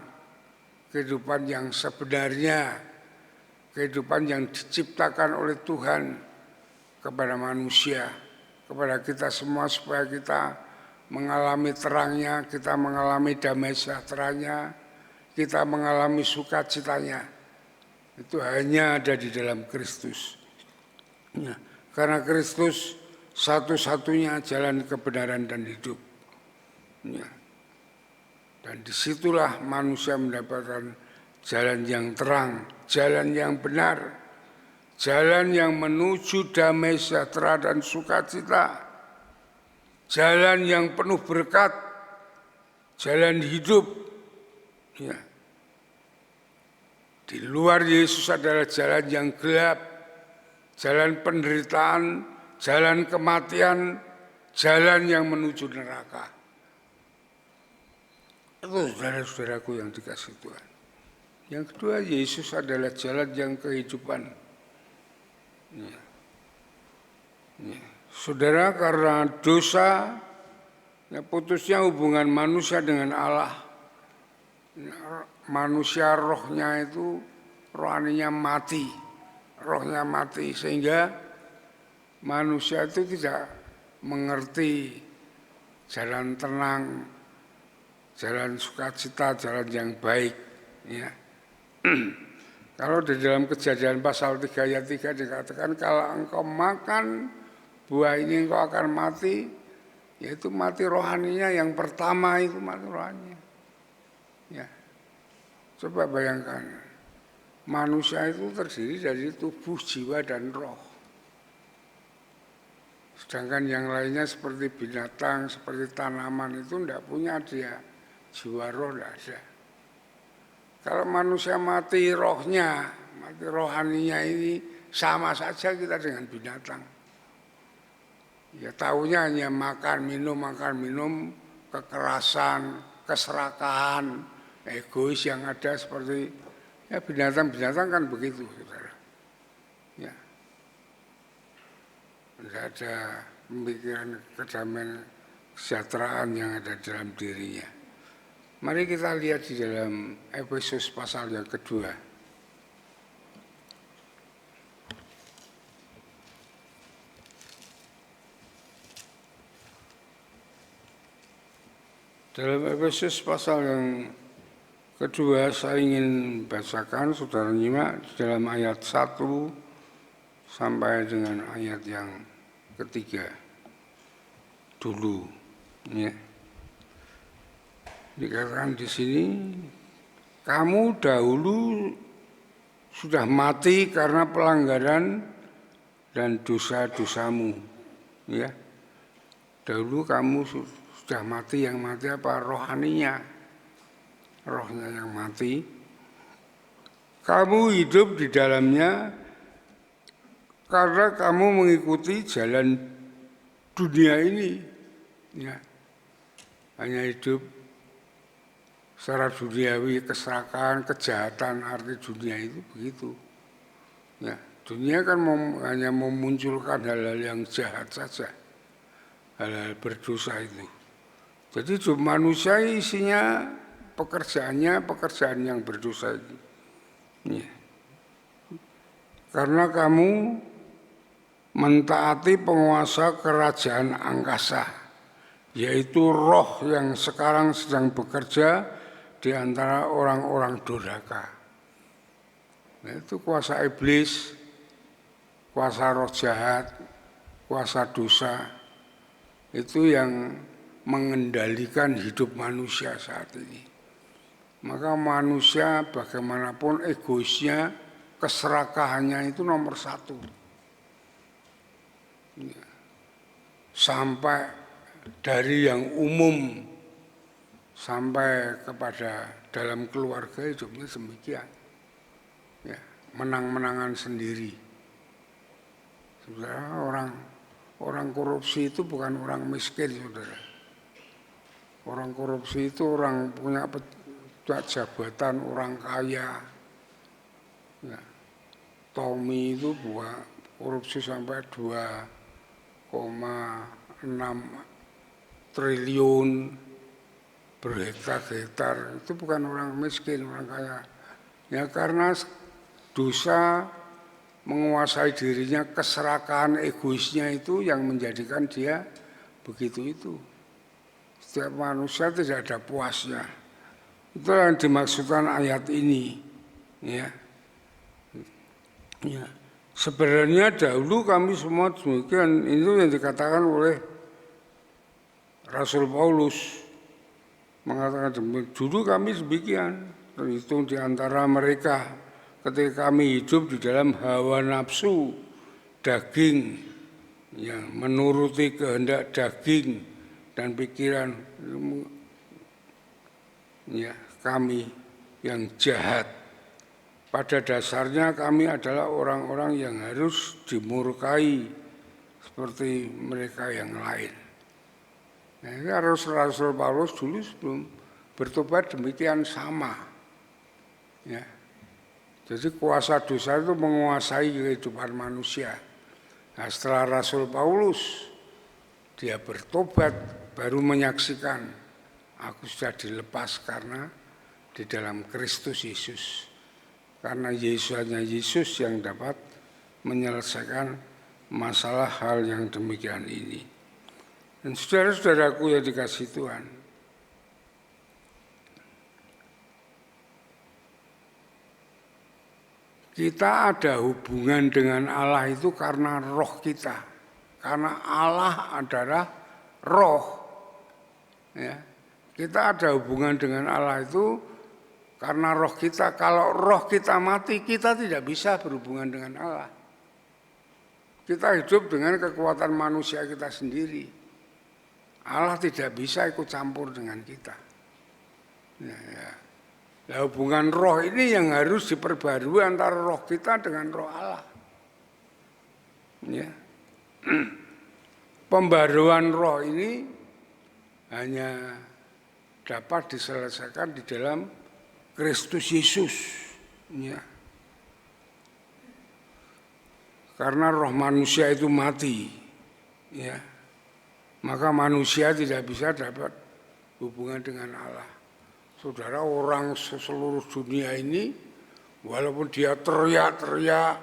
kehidupan yang sebenarnya, kehidupan yang diciptakan oleh Tuhan kepada manusia, kepada kita semua, supaya kita mengalami terangnya, kita mengalami damai sejahteranya, kita mengalami sukacitanya. Itu hanya ada di dalam Kristus. Ya, karena Kristus satu-satunya jalan kebenaran dan hidup. Ya. Dan disitulah manusia mendapatkan jalan yang terang, jalan yang benar, jalan yang menuju damai sejahtera dan sukacita, jalan yang penuh berkat, jalan hidup. Ya. Di luar Yesus adalah jalan yang gelap, jalan penderitaan, jalan kematian, jalan yang menuju neraka. Itu saudara-saudaraku yang dikasihi Tuhan. Yang kedua, Yesus adalah jalan yang kehidupan. Ya. Ya. Saudara, karena dosa, ya, putusnya hubungan manusia dengan Allah. Ya, manusia rohnya itu, rohaninya mati. Rohnya mati, sehingga manusia itu tidak mengerti jalan tenang, jalan sukacita, jalan yang baik. Ya. Kalau di dalam Kejadian pasal 3 ayat 3 dikatakan, kalau engkau makan buah ini engkau akan mati, yaitu mati rohaninya yang pertama, itu mati rohaninya. Ya. Coba bayangkan, manusia itu terdiri dari tubuh, jiwa, dan roh. Sedangkan yang lainnya seperti binatang, seperti tanaman itu tidak punya dia jiwa, roh, tidak ada. Kalau manusia mati rohnya, mati rohaninya, ini sama saja kita dengan binatang. Ya tahunya hanya makan minum, kekerasan, keserakahan, egois yang ada seperti ya binatang-binatang kan begitu, saudara. Ya. Tidak ada pemikiran kedamaian, kesejahteraan yang ada dalam dirinya. Mari kita lihat di dalam Efesus pasal yang kedua. Dalam Efesus pasal yang kedua, saya ingin bacakan, saudara nyimak, di dalam ayat 1 sampai dengan ayat yang ketiga dulu. Ya. Dikatakan di sini, kamu dahulu sudah mati karena pelanggaran dan dosa-dosamu. Ya. Dahulu kamu sudah mati, yang mati apa? Rohaninya. Rohnya yang mati. Kamu hidup di dalamnya karena kamu mengikuti jalan dunia ini. Ya. Hanya hidup secara duniawi, keserakahan, kejahatan, arti dunia itu begitu. Ya, dunia kan hanya memunculkan hal-hal yang jahat saja, hal-hal berdosa itu. Jadi manusia isinya pekerjaannya pekerjaan yang berdosa itu. Ya. Karena kamu mentaati penguasa kerajaan angkasa, yaitu roh yang sekarang sedang bekerja di antara orang-orang durhaka. Nah, itu kuasa iblis, kuasa roh jahat, kuasa dosa, itu yang mengendalikan hidup manusia saat ini. Maka manusia bagaimanapun egoisnya, keserakahannya itu nomor 1. Sampai dari yang umum sampai kepada dalam keluarga hidupnya demikian. Ya, menang-menangan sendiri. Saudara, orang korupsi itu bukan orang miskin, saudara. Orang korupsi itu orang punya jabatan, orang kaya. Ya. Tommy itu buat korupsi sampai 2,6 triliun berhektar-hektar. Itu bukan orang miskin, orang kaya. Ya karena dosa menguasai dirinya, keserakahan egoisnya itu yang menjadikan dia begitu itu. Setiap manusia tidak ada puasnya. Itu yang dimaksudkan ayat ini. Ya. Ya. Sebenarnya dahulu kami semua demikian. Itu yang dikatakan oleh Rasul Paulus. Mengatakan demikian. Dulu kami demikian. Terhitung di antara mereka ketika kami hidup di dalam hawa nafsu daging, yang menuruti kehendak daging dan pikiran, ya, kami yang jahat. Pada dasarnya kami adalah orang-orang yang harus dimurkai seperti mereka yang lain. Nah, ini Rasul Paulus dulu sebelum bertobat demikian sama. Ya. Jadi kuasa dosa itu menguasai kehidupan manusia. Nah, setelah Rasul Paulus dia bertobat, baru menyaksikan aku sudah dilepas karena di dalam Kristus Yesus. Karena hanya Yesus yang dapat menyelesaikan masalah hal yang demikian ini. Dan saudara-saudaraku yang dikasihi Tuhan, kita ada hubungan dengan Allah itu karena roh kita. Karena Allah adalah roh. Ya. Kita ada hubungan dengan Allah itu karena roh kita. Kalau roh kita mati, kita tidak bisa berhubungan dengan Allah. Kita hidup dengan kekuatan manusia kita sendiri. Allah tidak bisa ikut campur dengan kita. Ya. Nah, hubungan roh ini yang harus diperbarui antara roh kita dengan roh Allah. Ya. Pembaruan roh ini hanya dapat diselesaikan di dalam Kristus Yesus. Ya. Karena roh manusia itu mati. Ya. Maka manusia tidak bisa dapat hubungan dengan Allah. Saudara, orang seluruh dunia ini, walaupun dia teriak-teriak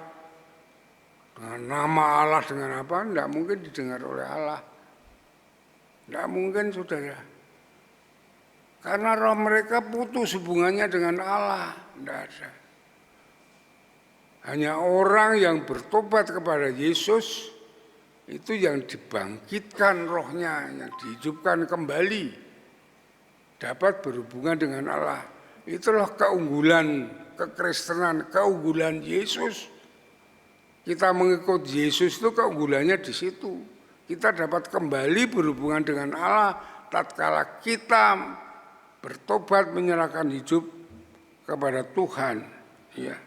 dengan nama Allah, dengan apa, tidak mungkin didengar oleh Allah. Tidak mungkin, saudara. Karena roh mereka putus hubungannya dengan Allah. Tidak ada. Hanya orang yang bertobat kepada Yesus, itu yang dibangkitkan rohnya, yang dihidupkan kembali. Dapat berhubungan dengan Allah. Itulah keunggulan kekristenan, keunggulan Yesus. Kita mengikut Yesus itu keunggulannya di situ. Kita dapat kembali berhubungan dengan Allah tatkala kita bertobat menyerahkan hidup kepada Tuhan. Ya.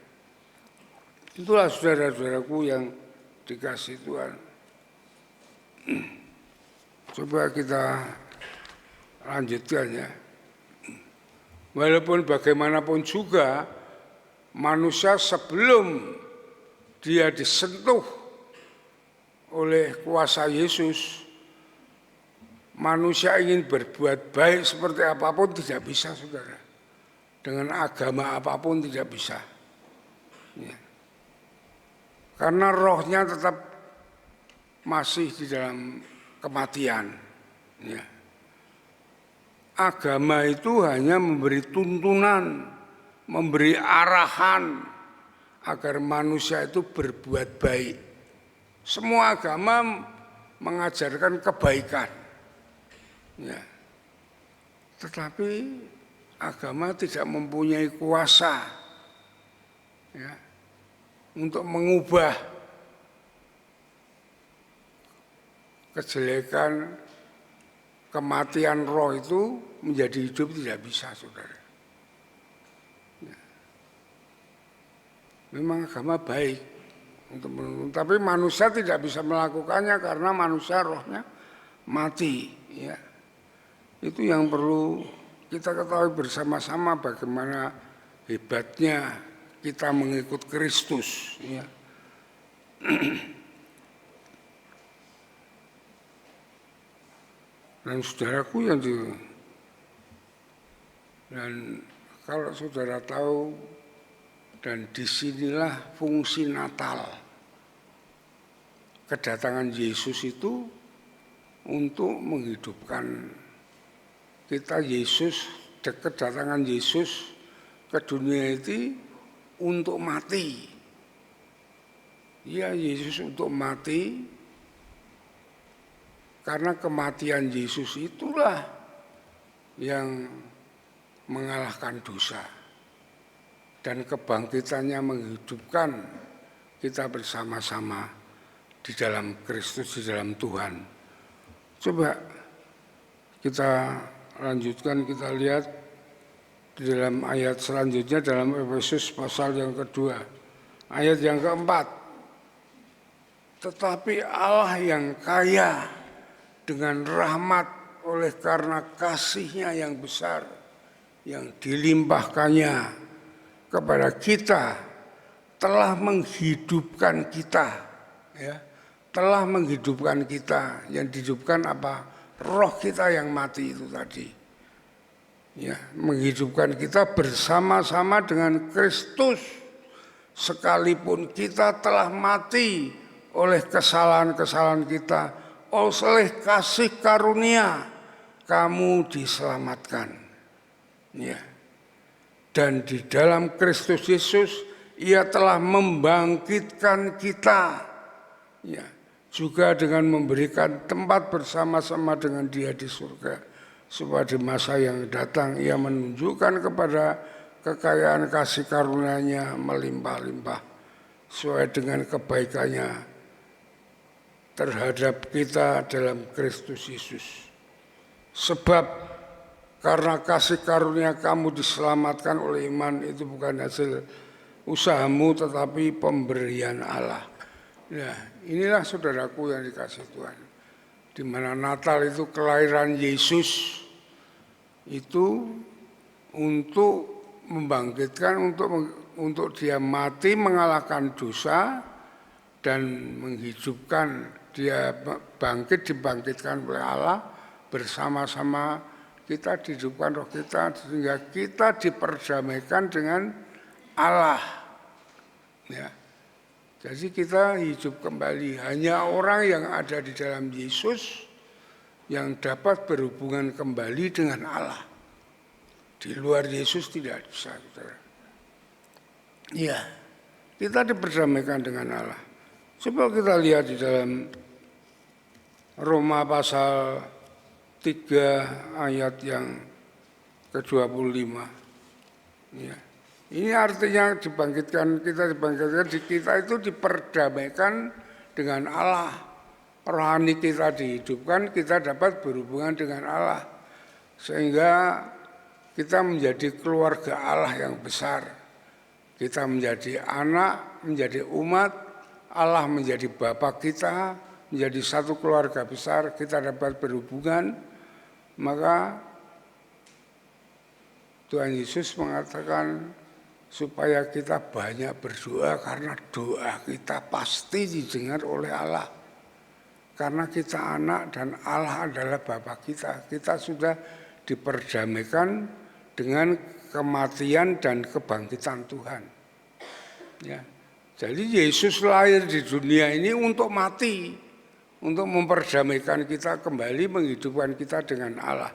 Itulah saudara-saudaraku yang dikasihi Tuhan. Coba kita lanjutkan ya. Walaupun bagaimanapun juga manusia sebelum dia disentuh oleh kuasa Yesus, manusia ingin berbuat baik seperti apapun tidak bisa, saudara. Dengan agama apapun tidak bisa. Ya. Karena rohnya tetap masih di dalam kematian. Ya. Agama itu hanya memberi tuntunan, memberi arahan agar manusia itu berbuat baik. Semua agama mengajarkan kebaikan. Ya. Tetapi agama tidak mempunyai kuasa ya, untuk mengubah kejelekan, kematian roh itu menjadi hidup, tidak bisa, saudara. Ya. Memang agama baik, untuk menuntun. Tapi manusia tidak bisa melakukannya karena manusia rohnya mati. Ya. Itu yang perlu kita ketahui bersama-sama bagaimana hebatnya kita mengikut Kristus. Ya. Dan saudaraku dan kalau saudara tahu, dan disinilah fungsi Natal. Kedatangan Yesus itu untuk menghidupkan kita. Kedatangan Yesus ke dunia itu untuk mati. Ya, Yesus untuk mati. Karena kematian Yesus itulah yang mengalahkan dosa. Dan kebangkitannya menghidupkan kita bersama-sama di dalam Kristus, di dalam Tuhan. Coba kita lanjutkan, kita lihat di dalam ayat selanjutnya dalam Efesus pasal yang kedua. Ayat yang keempat. Tetapi Allah yang kaya dengan rahmat oleh karena kasih-Nya yang besar yang dilimpahkannya kepada kita telah menghidupkan kita, ya, telah menghidupkan kita. Yang dihidupkan apa? Roh kita yang mati itu tadi, ya, menghidupkan kita bersama-sama dengan Kristus, sekalipun kita telah mati oleh kesalahan-kesalahan kita. Oleh kasih karunia kamu diselamatkan. Ya. Dan di dalam Kristus Yesus Ia telah membangkitkan kita. Ya. Juga dengan memberikan tempat bersama-sama dengan Dia di surga. Supaya di masa yang datang Ia menunjukkan kepada kekayaan kasih karunia-Nya melimpah-limpah sesuai dengan kebaikannya terhadap kita dalam Kristus Yesus. Sebab karena kasih karunia kamu diselamatkan oleh iman, itu bukan hasil usahamu tetapi pemberian Allah. Ya, inilah saudaraku yang dikasih Tuhan. Di mana Natal itu kelahiran Yesus itu untuk membangkitkan, untuk Dia mati mengalahkan dosa dan menghidupkan. Dia dibangkitkan oleh Allah, bersama-sama kita dihidupkan roh kita sehingga kita diperdamaikan dengan Allah. Ya. Jadi kita hidup kembali. Hanya orang yang ada di dalam Yesus yang dapat berhubungan kembali dengan Allah. Di luar Yesus tidak bisa. Ya, kita diperdamaikan dengan Allah. Coba kita lihat di dalam Roma pasal 3 ayat yang ke-25. Ya. Ini artinya kita itu diperdamaikan dengan Allah. Rohani kita dihidupkan, kita dapat berhubungan dengan Allah. Sehingga kita menjadi keluarga Allah yang besar. Kita menjadi anak, menjadi umat, Allah menjadi Bapa kita, menjadi satu keluarga besar, kita dapat berhubungan. Maka Tuhan Yesus mengatakan supaya kita banyak berdoa karena doa kita pasti didengar oleh Allah. Karena kita anak dan Allah adalah Bapa kita. Kita sudah diperdamaikan dengan kematian dan kebangkitan Tuhan. Ya. Jadi Yesus lahir di dunia ini untuk mati, untuk memperdamaikan kita kembali, menghidupkan kita dengan Allah.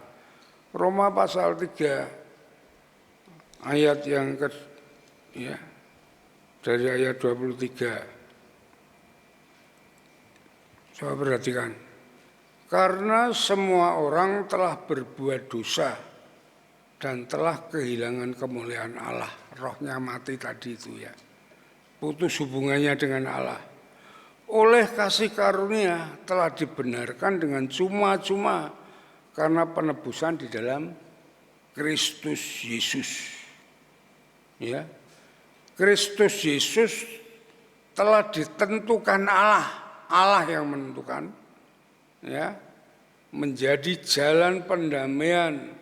Roma pasal 3 ayat yang dari ayat 23. Coba perhatikan. Karena semua orang telah berbuat dosa dan telah kehilangan kemuliaan Allah. Rohnya mati tadi itu ya. Putus hubungannya dengan Allah. Oleh kasih karunia telah dibenarkan dengan cuma-cuma karena penebusan di dalam Kristus Yesus. Ya. Kristus Yesus telah ditentukan Allah yang menentukan, ya, menjadi jalan pendamaian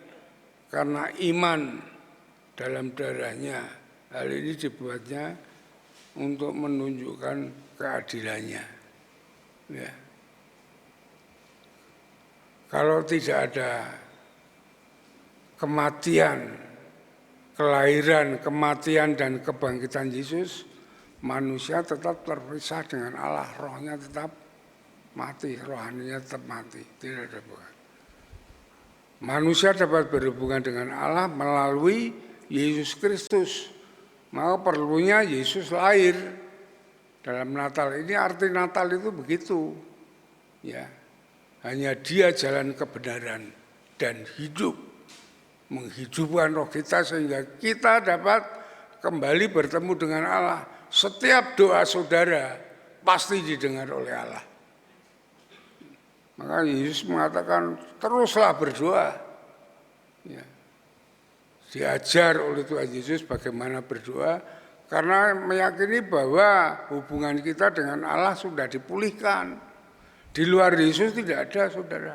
karena iman dalam darahnya. Hal ini dibuatnya untuk menunjukkan keadilannya. Ya. Kalau tidak ada kematian, kelahiran, kematian, dan kebangkitan Yesus, manusia tetap terpisah dengan Allah, rohnya tetap mati, rohaninya tetap mati, tidak ada hubungan. Manusia dapat berhubungan dengan Allah melalui Yesus Kristus. Maka perlunya Yesus lahir dalam Natal. Ini arti Natal itu begitu. Ya, hanya Dia jalan kebenaran dan hidup, menghidupkan roh kita sehingga kita dapat kembali bertemu dengan Allah. Setiap doa saudara pasti didengar oleh Allah. Maka Yesus mengatakan teruslah berdoa. Ya. Diajar oleh Tuhan Yesus bagaimana berdoa karena meyakini bahwa hubungan kita dengan Allah sudah dipulihkan. Di luar Yesus tidak ada, saudara.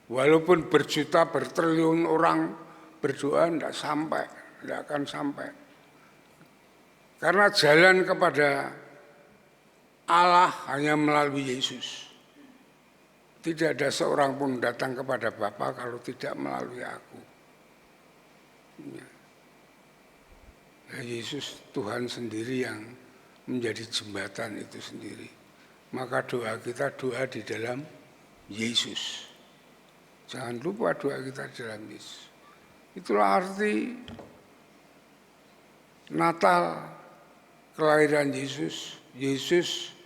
Walaupun berjuta, bertriliun orang berdoa tidak akan sampai. Karena jalan kepada Allah hanya melalui Yesus. Tidak ada seorang pun datang kepada Bapa kalau tidak melalui aku. Ya. Yesus Tuhan sendiri yang menjadi jembatan itu sendiri. Maka doa kita doa di dalam Yesus. Jangan lupa doa kita di dalam Yesus. Itulah arti Natal, kelahiran Yesus. Yesus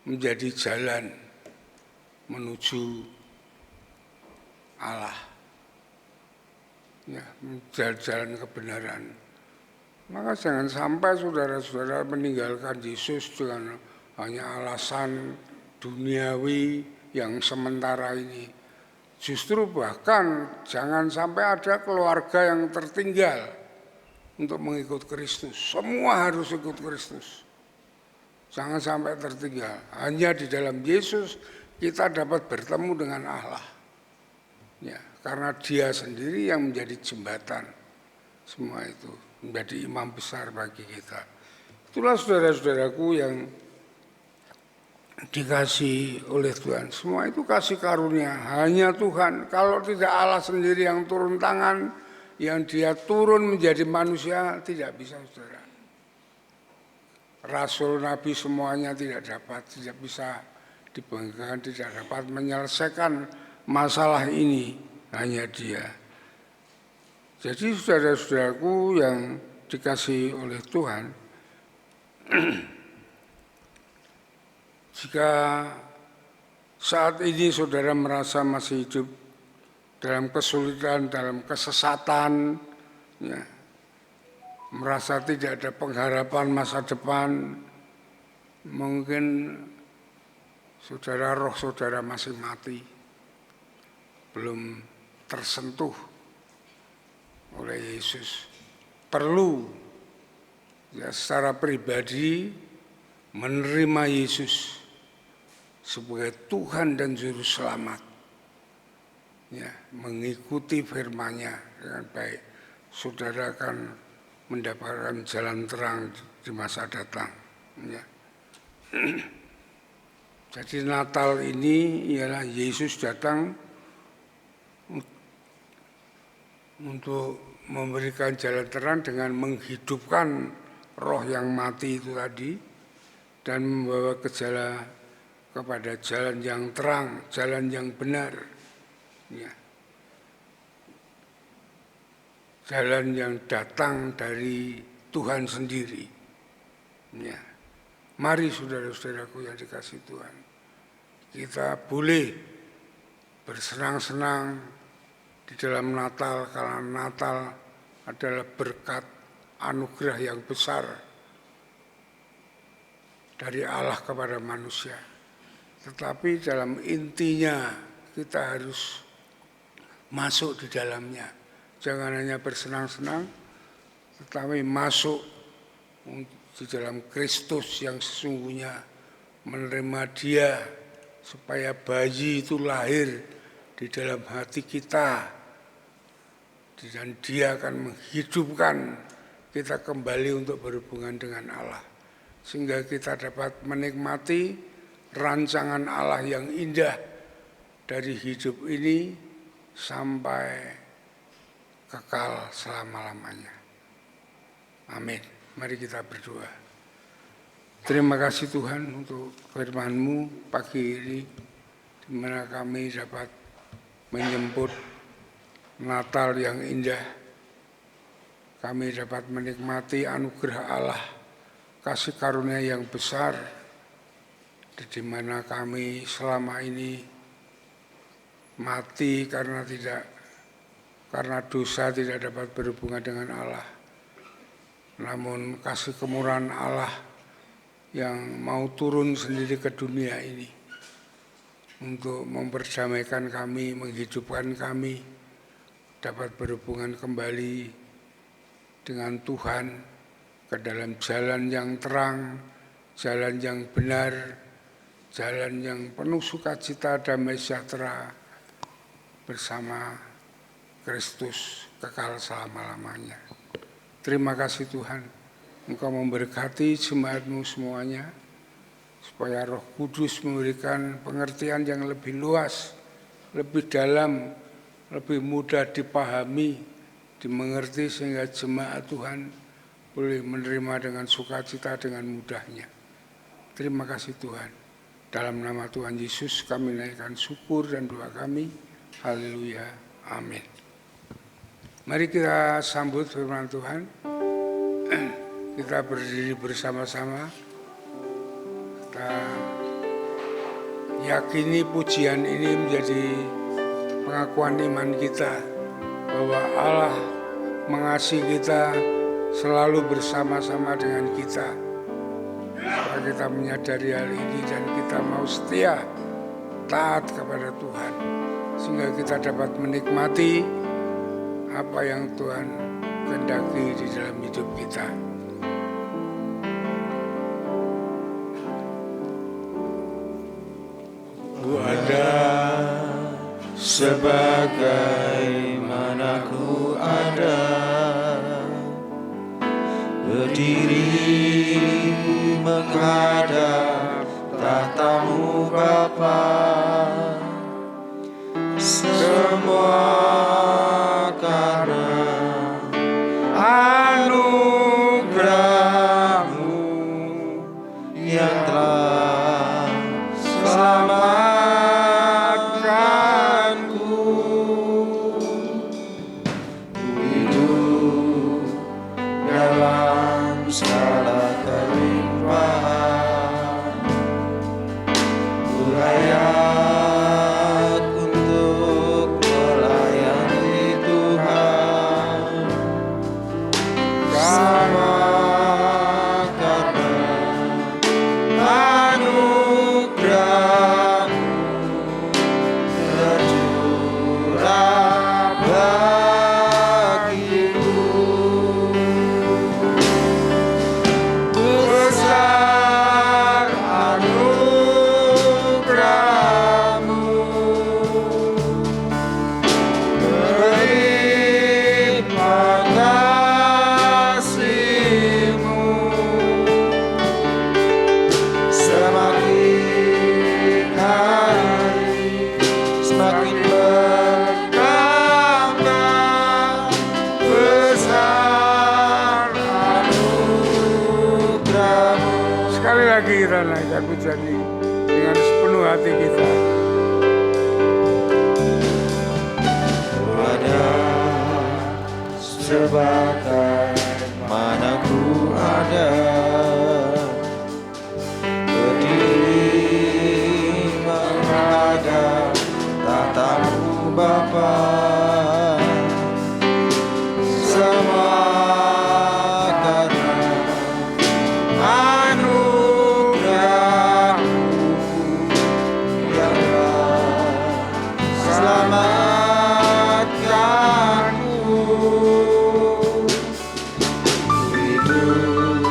menjadi jalan menuju Allah, ya, jalan kebenaran. Maka jangan sampai saudara-saudara meninggalkan Yesus dengan hanya alasan duniawi yang sementara ini. Justru bahkan jangan sampai ada keluarga yang tertinggal untuk mengikut Kristus. Semua harus ikut Kristus. Jangan sampai tertinggal. Hanya di dalam Yesus kita dapat bertemu dengan Allah. Ya, karena Dia sendiri yang menjadi jembatan. Semua itu menjadi imam besar bagi kita. Itulah saudara-saudaraku yang dikasih oleh Tuhan. Semua itu kasih karunia. Hanya Tuhan. Kalau tidak Allah sendiri yang turun tangan, yang Dia turun menjadi manusia, tidak bisa, saudara. Rasul, Nabi semuanya tidak bisa dibanggakan, tidak dapat menyelesaikan masalah ini, hanya Dia. Jadi saudara-saudaraku yang dikasihi oleh Tuhan, jika saat ini saudara merasa masih hidup dalam kesulitan, dalam kesesatan, ya, merasa tidak ada pengharapan masa depan, mungkin roh saudara masih mati, belum tersentuh oleh Yesus. Perlu ya secara pribadi menerima Yesus sebagai Tuhan dan Juru Selamat. Ya, mengikuti firman-Nya dengan baik. Saudara akan mendapatkan jalan terang di masa datang. Ya. Jadi Natal ini ialah Yesus datang untuk memberikan jalan terang dengan menghidupkan roh yang mati itu tadi dan membawa kepada jalan yang terang, jalan yang benar. Ya. Jalan yang datang dari Tuhan sendiri. Ya. Mari saudara-saudaraku yang dikasihi Tuhan, kita boleh bersenang-senang di dalam Natal, karena Natal adalah berkat anugerah yang besar dari Allah kepada manusia. Tetapi dalam intinya kita harus masuk di dalamnya. Jangan hanya bersenang-senang, tetapi masuk di dalam Kristus yang sesungguhnya, menerima Dia supaya bayi itu lahir di dalam hati kita, dan Dia akan menghidupkan kita kembali untuk berhubungan dengan Allah, sehingga kita dapat menikmati rancangan Allah yang indah dari hidup ini sampai kekal selama-lamanya. Amin. Mari kita berdoa. Terima kasih Tuhan untuk firman-Mu pagi ini, di mana kami dapat menyambut Natal yang indah. Kami dapat menikmati anugerah Allah, kasih karunia yang besar, di mana kami selama ini mati karena dosa tidak dapat berhubungan dengan Allah. Namun kasih kemurahan Allah yang mau turun sendiri ke dunia ini untuk memperdamaikan kami, menghidupkan kami, dapat berhubungan kembali dengan Tuhan ke dalam jalan yang terang, jalan yang benar, jalan yang penuh sukacita, damai sejahtera bersama Kristus kekal selama-lamanya. Terima kasih Tuhan, Engkau memberkati jemaat-Mu semuanya, supaya Roh Kudus memberikan pengertian yang lebih luas, lebih dalam, lebih mudah dipahami, dimengerti, sehingga jemaat Tuhan boleh menerima dengan sukacita, dengan mudahnya. Terima kasih Tuhan. Dalam nama Tuhan Yesus kami naikkan syukur dan doa kami. Haleluya. Amin. Mari kita sambut firman Tuhan. Kita berdiri bersama-sama. Kita yakini pujian ini menjadi pengakuan iman kita, bahwa Allah mengasihi kita, selalu bersama-sama dengan kita. Supaya kita menyadari hal ini dan kita mau setia, taat kepada Tuhan, sehingga kita dapat menikmati apa yang Tuhan kehendaki di dalam hidup kita. Ku ada sebagaimana ku ada, berdiri menghadap tahta-Mu Bapa. Semua karena anugerah-Mu yang telah selamatkanku. Ku hidup dalam segala kelimpahan, ku layak untuk melayani Tuhan. Sama karena anugerah-Mu tercurah bagiku. Besar anugerah-Mu, berlimpah kasih-Mu. Semakin hari semakin bertambah besar anugerah-Mu. Sekali lagi kita naikkan pujian ini dengan sepenuh hati kita. Ada sebagaimana ku ada, berdiri menghadap tahta-Mu Bapa. Semua karena anugerah-Mu yang telah selamatkanku. Hidup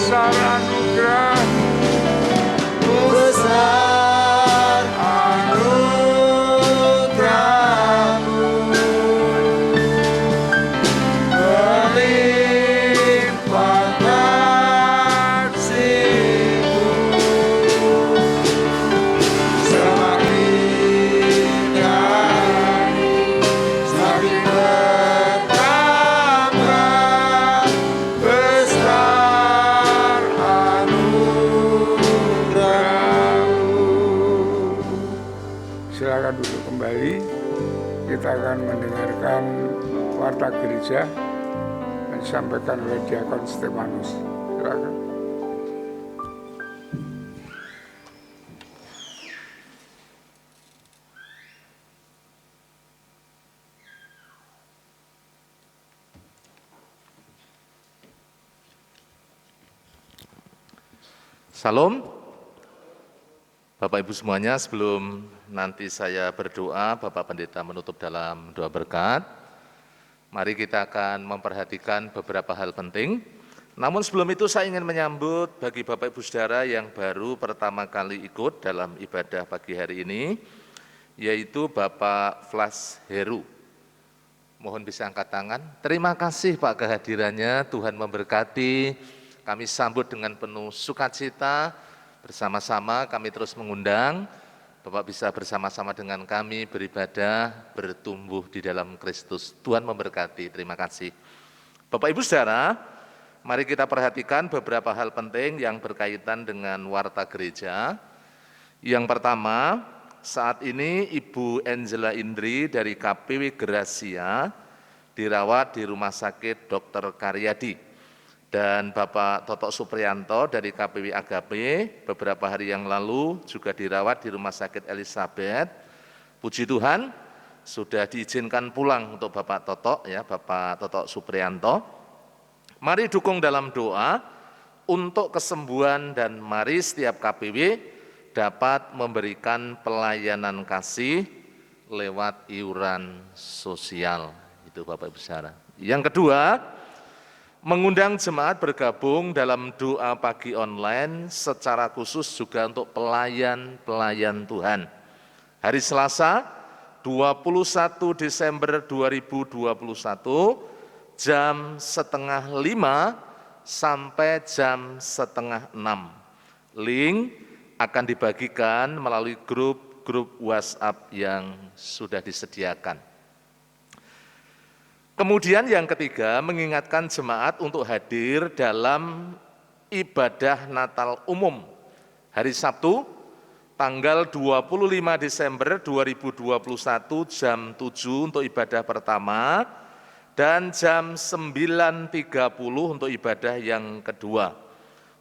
besar anugerah-Mu, besar anugerah-Mu, melimpah kasih-Mu, semakin hari semakin bertambah besar anugerah-Mu. Silakan duduk kembali. Kita akan mendengarkan warta gereja yang disampaikan oleh Diakon Stefanus. Silakan. Salam, Bapak Ibu semuanya, sebelum nanti saya berdoa, Bapak Pendeta menutup dalam doa berkat. Mari kita akan memperhatikan beberapa hal penting. Namun sebelum itu saya ingin menyambut bagi Bapak Ibu Saudara yang baru pertama kali ikut dalam ibadah pagi hari ini, yaitu Bapak Flas Heru. Mohon bisa angkat tangan. Terima kasih Pak kehadirannya, Tuhan memberkati. Kami sambut dengan penuh sukacita, bersama-sama kami terus mengundang, Bapak bisa bersama-sama dengan kami beribadah, bertumbuh di dalam Kristus. Tuhan memberkati, terima kasih. Bapak Ibu Saudara, mari kita perhatikan beberapa hal penting yang berkaitan dengan warta gereja. Yang pertama, saat ini Ibu Angela Indri dari KPW Gracia dirawat di Rumah Sakit Dr. Karyadi. Dan Bapak Toto Supriyanto dari KPW Agape beberapa hari yang lalu juga dirawat di Rumah Sakit Elizabeth. Puji Tuhan, sudah diizinkan pulang untuk Bapak Toto, ya, Bapak Toto Supriyanto. Mari dukung dalam doa untuk kesembuhan dan mari setiap KPW dapat memberikan pelayanan kasih lewat iuran sosial. Itu Bapak Ibu Saudara. Yang kedua, mengundang jemaat bergabung dalam doa pagi online secara khusus juga untuk pelayan-pelayan Tuhan. Hari Selasa 21 Desember 2021 jam 4:30 sampai jam 5:30. Link akan dibagikan melalui grup WhatsApp yang sudah disediakan. Kemudian yang ketiga, mengingatkan jemaat untuk hadir dalam ibadah Natal umum hari Sabtu tanggal 25 Desember 2021 jam 7 untuk ibadah pertama dan jam 9.30 untuk ibadah yang kedua.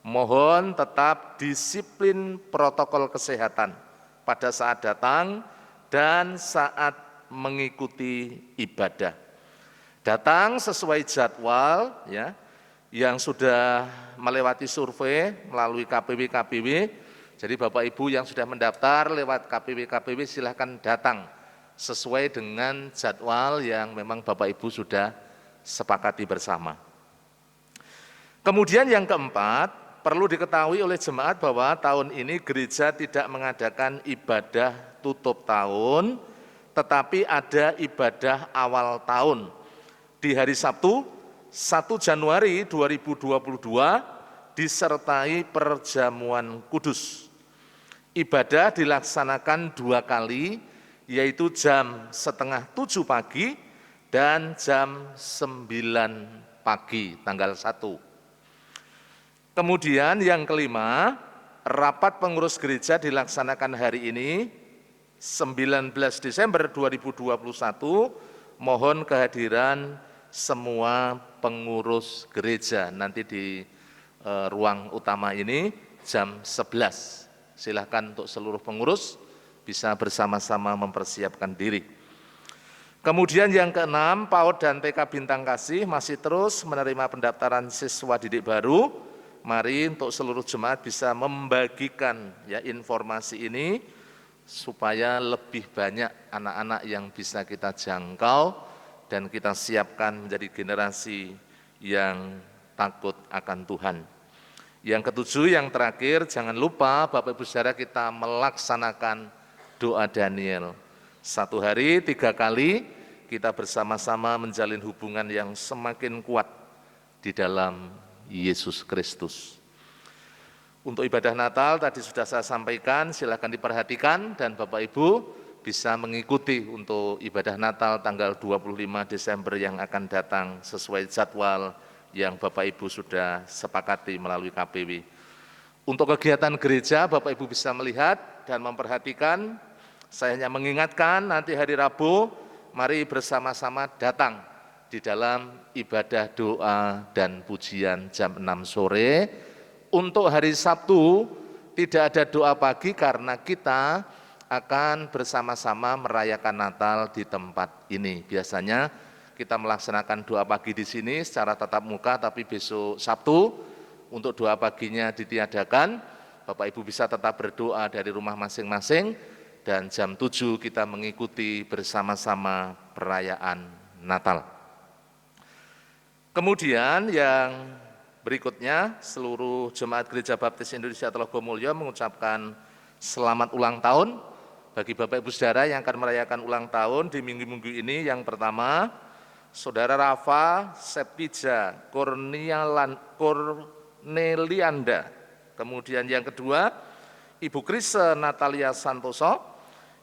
Mohon tetap disiplin protokol kesehatan pada saat datang dan saat mengikuti ibadah. Datang sesuai jadwal, ya, yang sudah melewati survei melalui KPW. Jadi Bapak Ibu yang sudah mendaftar lewat KPW silahkan datang sesuai dengan jadwal yang memang Bapak Ibu sudah sepakati bersama. Kemudian yang keempat, perlu diketahui oleh jemaat bahwa tahun ini gereja tidak mengadakan ibadah tutup tahun, tetapi ada ibadah awal tahun. Di hari Sabtu, 1 Januari 2022, disertai perjamuan kudus. Ibadah dilaksanakan 2 kali, yaitu jam 6:30 pagi dan jam 9 pagi, tanggal 1. Kemudian yang kelima, rapat pengurus gereja dilaksanakan hari ini, 19 Desember 2021, mohon kehadiran semua pengurus gereja nanti di ruang utama ini jam 11. Silakan untuk seluruh pengurus bisa bersama-sama mempersiapkan diri. Kemudian yang keenam, PAUD dan TK Bintang Kasih masih terus menerima pendaftaran siswa didik baru. Mari untuk seluruh jemaat bisa membagikan ya informasi ini supaya lebih banyak anak-anak yang bisa kita jangkau dan kita siapkan menjadi generasi yang takut akan Tuhan. Yang ketujuh, yang terakhir, jangan lupa Bapak Ibu Saudara kita melaksanakan doa Daniel. 1 hari 3 kali kita bersama-sama menjalin hubungan yang semakin kuat di dalam Yesus Kristus. Untuk ibadah Natal tadi sudah saya sampaikan, silakan diperhatikan dan Bapak Ibu bisa mengikuti untuk ibadah Natal tanggal 25 Desember yang akan datang sesuai jadwal yang Bapak Ibu sudah sepakati melalui KPW. Untuk kegiatan gereja, Bapak Ibu bisa melihat dan memperhatikan. Saya hanya mengingatkan nanti hari Rabu, mari bersama-sama datang di dalam ibadah doa dan pujian jam 6 sore. Untuk hari Sabtu, tidak ada doa pagi karena kita akan bersama-sama merayakan Natal di tempat ini. Biasanya kita melaksanakan doa pagi di sini secara tatap muka, tapi besok Sabtu untuk doa paginya ditiadakan. Bapak Ibu bisa tetap berdoa dari rumah masing-masing dan jam 7 kita mengikuti bersama-sama perayaan Natal. Kemudian yang berikutnya, seluruh Jemaat Gereja Baptis Indonesia Telogomulyo mengucapkan selamat ulang tahun bagi Bapak Ibu Saudara yang akan merayakan ulang tahun di minggu-minggu ini. Yang pertama, Saudara Rafa Septija Cornelianda. Kemudian yang kedua, Ibu Krise Natalia Santoso.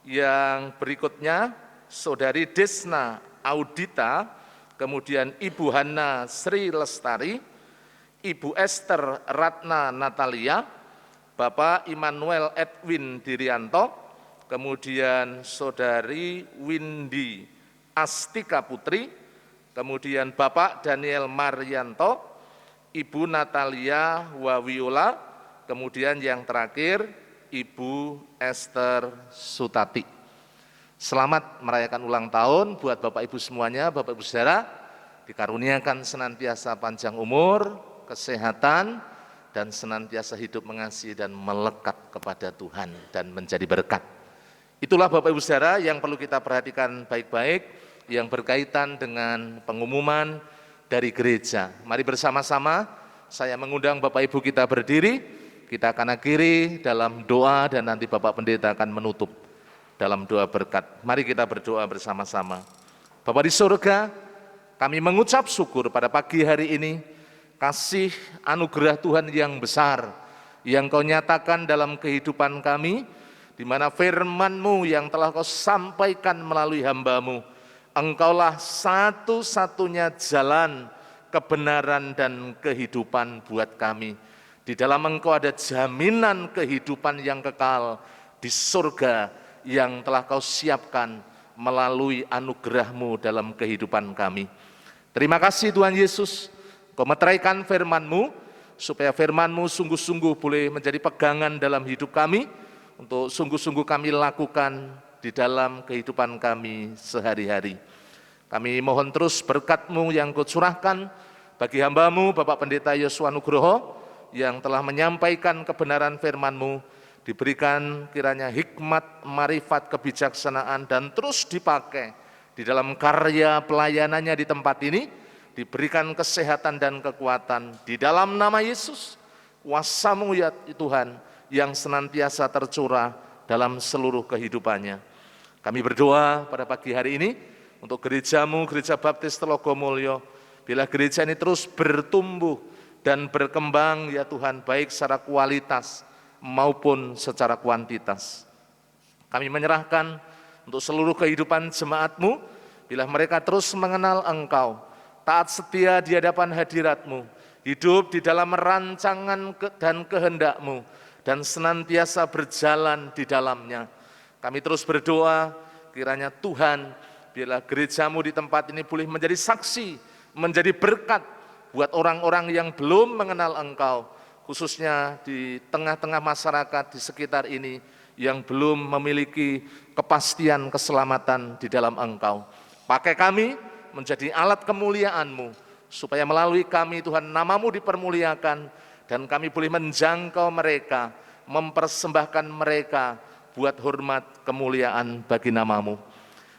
Yang berikutnya, Saudari Desna Audita. Kemudian Ibu Hana Sri Lestari, Ibu Esther Ratna Natalia, Bapak Immanuel Edwin Dirianto, kemudian Saudari Windy Astika Putri, kemudian Bapak Daniel Maryanto, Ibu Natalia Wawiola, kemudian yang terakhir Ibu Esther Sutati. Selamat merayakan ulang tahun buat Bapak Ibu semuanya, Bapak Ibu Saudara, dikaruniakan senantiasa panjang umur, kesehatan, dan senantiasa hidup mengasihi dan melekat kepada Tuhan dan menjadi berkat. Itulah Bapak Ibu Saudara yang perlu kita perhatikan baik-baik yang berkaitan dengan pengumuman dari gereja. Mari bersama-sama saya mengundang Bapak Ibu kita berdiri, kita akan akhiri dalam doa dan nanti Bapak Pendeta akan menutup dalam doa berkat. Mari kita berdoa bersama-sama. Bapa di surga, kami mengucap syukur pada pagi hari ini, kasih anugerah Tuhan yang besar, yang Kau nyatakan dalam kehidupan kami, di mana firman-Mu yang telah Kau sampaikan melalui hamba-Mu, Engkaulah satu-satunya jalan, kebenaran dan kehidupan buat kami. Di dalam Engkau ada jaminan kehidupan yang kekal di surga, yang telah Kau siapkan melalui anugerah-Mu dalam kehidupan kami. Terima kasih Tuhan Yesus, Kau meteraikan firman-Mu, supaya firman-Mu sungguh-sungguh boleh menjadi pegangan dalam hidup kami, untuk sungguh-sungguh kami lakukan di dalam kehidupan kami sehari-hari. Kami mohon terus berkat-Mu yang Kau curahkan bagi hamba-Mu, Bapak Pendeta Yosua Nugroho, yang telah menyampaikan kebenaran firman-Mu, diberikan kiranya hikmat, marifat, kebijaksanaan, dan terus dipakai di dalam karya pelayanannya di tempat ini, diberikan kesehatan dan kekuatan di dalam nama Yesus. Kuasa-Mu ya Tuhan yang senantiasa tercurah dalam seluruh kehidupannya. Kami berdoa pada pagi hari ini untuk gereja-Mu, Gereja Baptis Telogomulyo, bila gereja ini terus bertumbuh dan berkembang ya Tuhan, baik secara kualitas maupun secara kuantitas. Kami menyerahkan untuk seluruh kehidupan jemaat-Mu, bila mereka terus mengenal Engkau, taat setia di hadapan hadirat-Mu, hidup di dalam rancangan dan kehendak-Mu, dan senantiasa berjalan di dalamnya. Kami terus berdoa, kiranya Tuhan, bila gereja-Mu di tempat ini boleh menjadi saksi, menjadi berkat buat orang-orang yang belum mengenal Engkau, khususnya di tengah-tengah masyarakat di sekitar ini yang belum memiliki kepastian keselamatan di dalam Engkau. Pakai kami menjadi alat kemuliaan-Mu, supaya melalui kami Tuhan nama-Mu dipermuliakan, dan kami boleh menjangkau mereka, mempersembahkan mereka buat hormat kemuliaan bagi nama-Mu.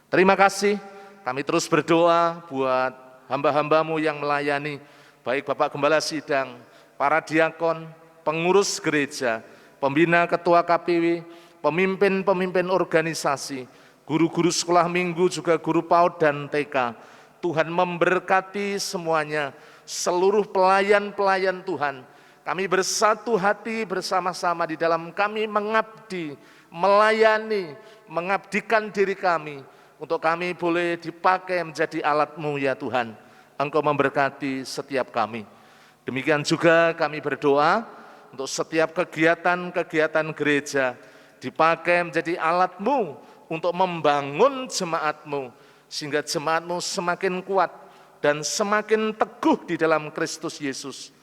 Terima kasih, kami terus berdoa buat hamba-hamba-Mu yang melayani, baik Bapak Gembala Sidang, para diakon, pengurus gereja, pembina ketua KPW, pemimpin-pemimpin organisasi, guru-guru sekolah minggu, juga guru PAUD dan TK. Tuhan memberkati semuanya, seluruh pelayan-pelayan Tuhan. Kami bersatu hati bersama-sama di dalam kami mengabdi, melayani, mengabdikan diri kami, untuk kami boleh dipakai menjadi alat-Mu ya Tuhan. Engkau memberkati setiap kami. Demikian juga kami berdoa untuk setiap kegiatan-kegiatan gereja dipakai menjadi alat-Mu untuk membangun jemaat-Mu, sehingga jemaat-Mu semakin kuat dan semakin teguh di dalam Kristus Yesus.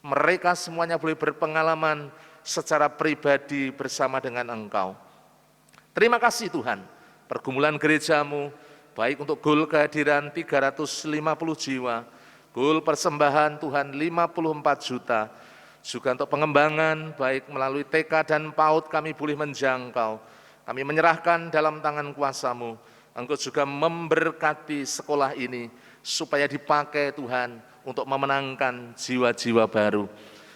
Mereka semuanya boleh berpengalaman secara pribadi bersama dengan Engkau. Terima kasih Tuhan, pergumulan gereja-Mu, baik untuk goal kehadiran 350 jiwa, goal persembahan Tuhan 54 juta, juga untuk pengembangan baik melalui TK dan PAUD kami boleh menjangkau. Kami menyerahkan dalam tangan kuasa-Mu. Engkau juga memberkati sekolah ini supaya dipakai Tuhan untuk memenangkan jiwa-jiwa baru.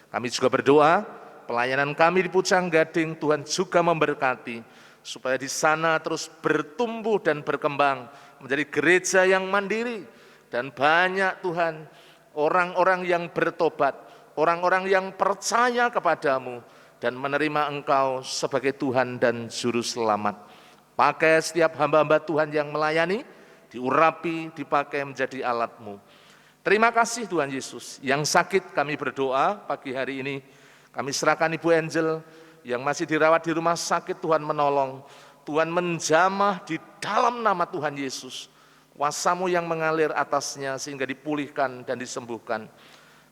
Kami juga berdoa, pelayanan kami di Pucang Gading Tuhan juga memberkati, supaya di sana terus bertumbuh dan berkembang menjadi gereja yang mandiri, dan banyak Tuhan orang-orang yang bertobat, orang-orang yang percaya kepadamu dan menerima Engkau sebagai Tuhan dan Juru Selamat. Pakai setiap hamba-hamba Tuhan yang melayani, diurapi, dipakai menjadi alat-Mu. Terima kasih Tuhan Yesus. Yang sakit kami berdoa pagi hari ini, kami serahkan Ibu Angel yang masih dirawat di rumah sakit. Tuhan menolong, Tuhan menjamah di dalam nama Tuhan Yesus. Kuasa-Mu yang mengalir atasnya sehingga dipulihkan dan disembuhkan.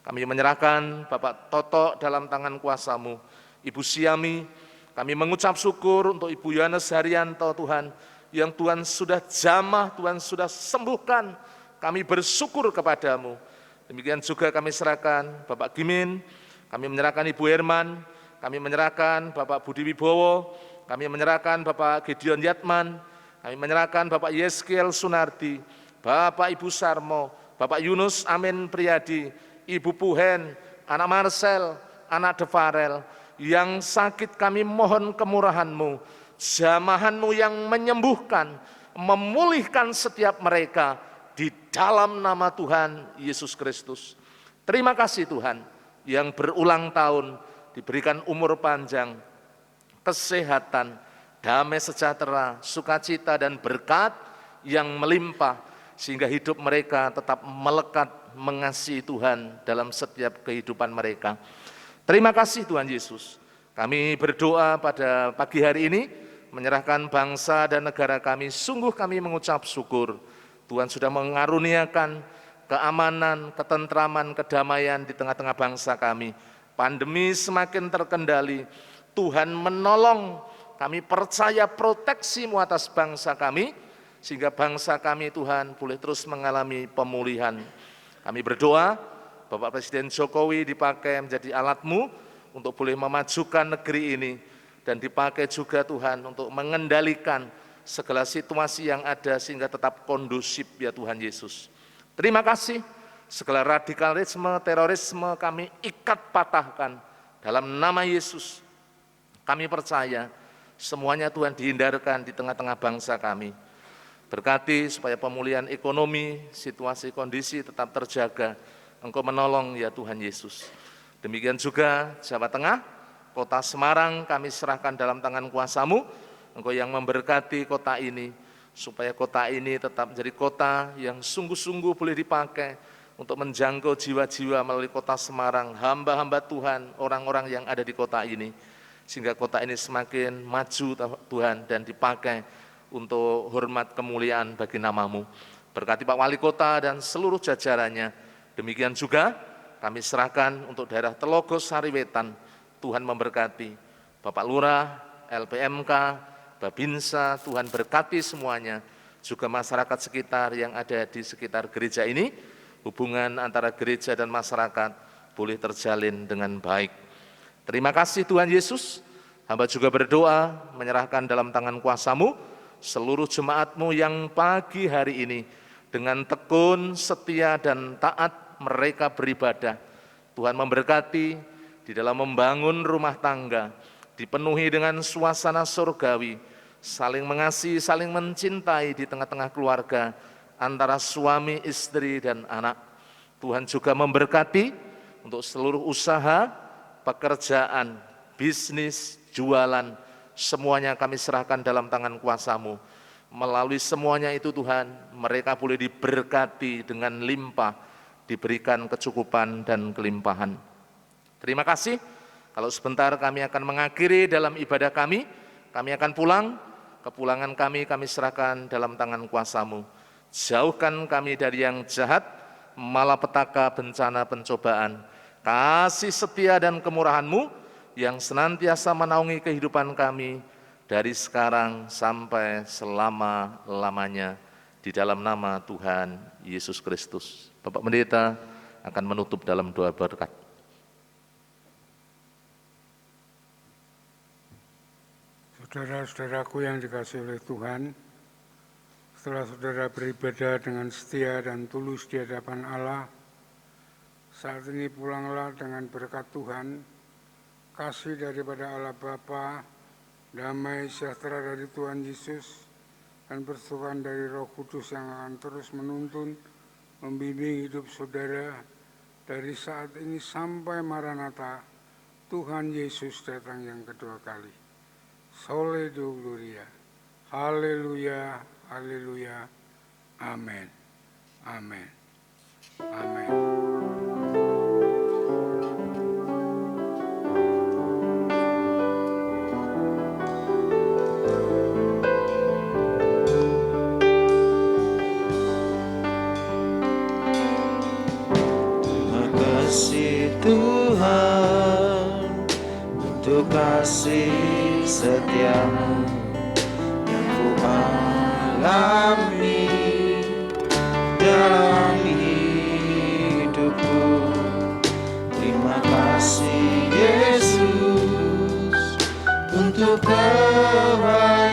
Kami menyerahkan Bapak Toto dalam tangan kuasa-Mu. Ibu Siami, kami mengucap syukur untuk Ibu Yohanes Haryanto Tuhan, yang Tuhan sudah jamah, Tuhan sudah sembuhkan. Kami bersyukur kepadamu. Demikian juga kami serahkan Bapak Gimin, kami menyerahkan Ibu Herman, kami menyerahkan Bapak Budi Wibowo, kami menyerahkan Bapak Gideon Yatman, kami menyerahkan Bapak Yeskiel Sunardi, Bapak Ibu Sarmo, Bapak Yunus Amin Priyadi, Ibu Puhen, anak Marcel, anak Devarel. Yang sakit kami mohon kemurahan-Mu, jamahan-Mu yang menyembuhkan, memulihkan setiap mereka, di dalam nama Tuhan Yesus Kristus. Terima kasih Tuhan, yang berulang tahun diberikan umur panjang, kesehatan, damai sejahtera, sukacita dan berkat yang melimpah, sehingga hidup mereka tetap melekat mengasihi Tuhan dalam setiap kehidupan mereka. Terima kasih Tuhan Yesus. Kami berdoa pada pagi hari ini, menyerahkan bangsa dan negara kami, sungguh kami mengucap syukur. Tuhan sudah mengaruniakan keamanan, ketentraman, kedamaian di tengah-tengah bangsa kami. Pandemi semakin terkendali, Tuhan menolong, kami percaya proteksi-Mu atas bangsa kami, sehingga bangsa kami Tuhan boleh terus mengalami pemulihan. Kami berdoa, Bapak Presiden Jokowi dipakai menjadi alat-Mu untuk boleh memajukan negeri ini, dan dipakai juga Tuhan untuk mengendalikan segala situasi yang ada sehingga tetap kondusif ya Tuhan Yesus. Terima kasih, segala radikalisme, terorisme kami ikat patahkan dalam nama Yesus. Kami percaya semuanya Tuhan dihindarkan di tengah-tengah bangsa kami. Berkati supaya pemulihan ekonomi, situasi kondisi tetap terjaga. Engkau menolong ya Tuhan Yesus. Demikian juga Jawa Tengah, Kota Semarang kami serahkan dalam tangan kuasa-Mu. Engkau yang memberkati kota ini, supaya kota ini tetap menjadi kota yang sungguh-sungguh boleh dipakai untuk menjangkau jiwa-jiwa melalui kota Semarang, hamba-hamba Tuhan, orang-orang yang ada di kota ini, sehingga kota ini semakin maju Tuhan dan dipakai untuk hormat kemuliaan bagi nama-Mu. Berkati Pak Wali Kota dan seluruh jajarannya. Demikian juga kami serahkan untuk daerah Telogos Sariwetan, Tuhan memberkati. Bapak Lurah, LPMK, Babinsa, Tuhan berkati semuanya, juga masyarakat sekitar yang ada di sekitar gereja ini, hubungan antara gereja dan masyarakat boleh terjalin dengan baik. Terima kasih Tuhan Yesus, hamba juga berdoa menyerahkan dalam tangan kuasa-Mu seluruh jemaat-Mu yang pagi hari ini dengan tekun, setia dan taat mereka beribadah. Tuhan memberkati, di dalam membangun rumah tangga, dipenuhi dengan suasana surgawi, saling mengasihi, saling mencintai di tengah-tengah keluarga, antara suami, istri, dan anak. Tuhan juga memberkati untuk seluruh usaha, pekerjaan, bisnis, jualan, semuanya kami serahkan dalam tangan kuasa-Mu. Melalui semuanya itu Tuhan, mereka boleh diberkati dengan limpah, diberikan kecukupan dan kelimpahan. Terima kasih. Kalau sebentar kami akan mengakhiri dalam ibadah kami akan pulang. Kepulangan kami serahkan dalam tangan kuasa-Mu. Jauhkan kami dari yang jahat, malapetaka, bencana, pencobaan. Kasih setia dan kemurahan-Mu yang senantiasa menaungi kehidupan kami dari sekarang sampai selama-lamanya. Di dalam nama Tuhan Yesus Kristus. Bapak Pendeta akan menutup dalam doa berkat. Saudara-saudaraku yang dikasihi oleh Tuhan, setelah saudara beribadah dengan setia dan tulus di hadapan Allah, saat ini pulanglah dengan berkat Tuhan, kasih daripada Allah Bapa, damai sejahtera dari Tuhan Yesus, dan persekutuan dari Roh Kudus yang akan terus menuntun, membimbing hidup saudara dari saat ini sampai Maranatha, Tuhan Yesus datang yang kedua kali. Sole Deo Gloria. Haleluya, haleluya. Amin. Amin. Amin. Terima kasih Tuhan untuk kasih setiamu yang ku alami dalam hidupku. Terima kasih Yesus untuk kebaikan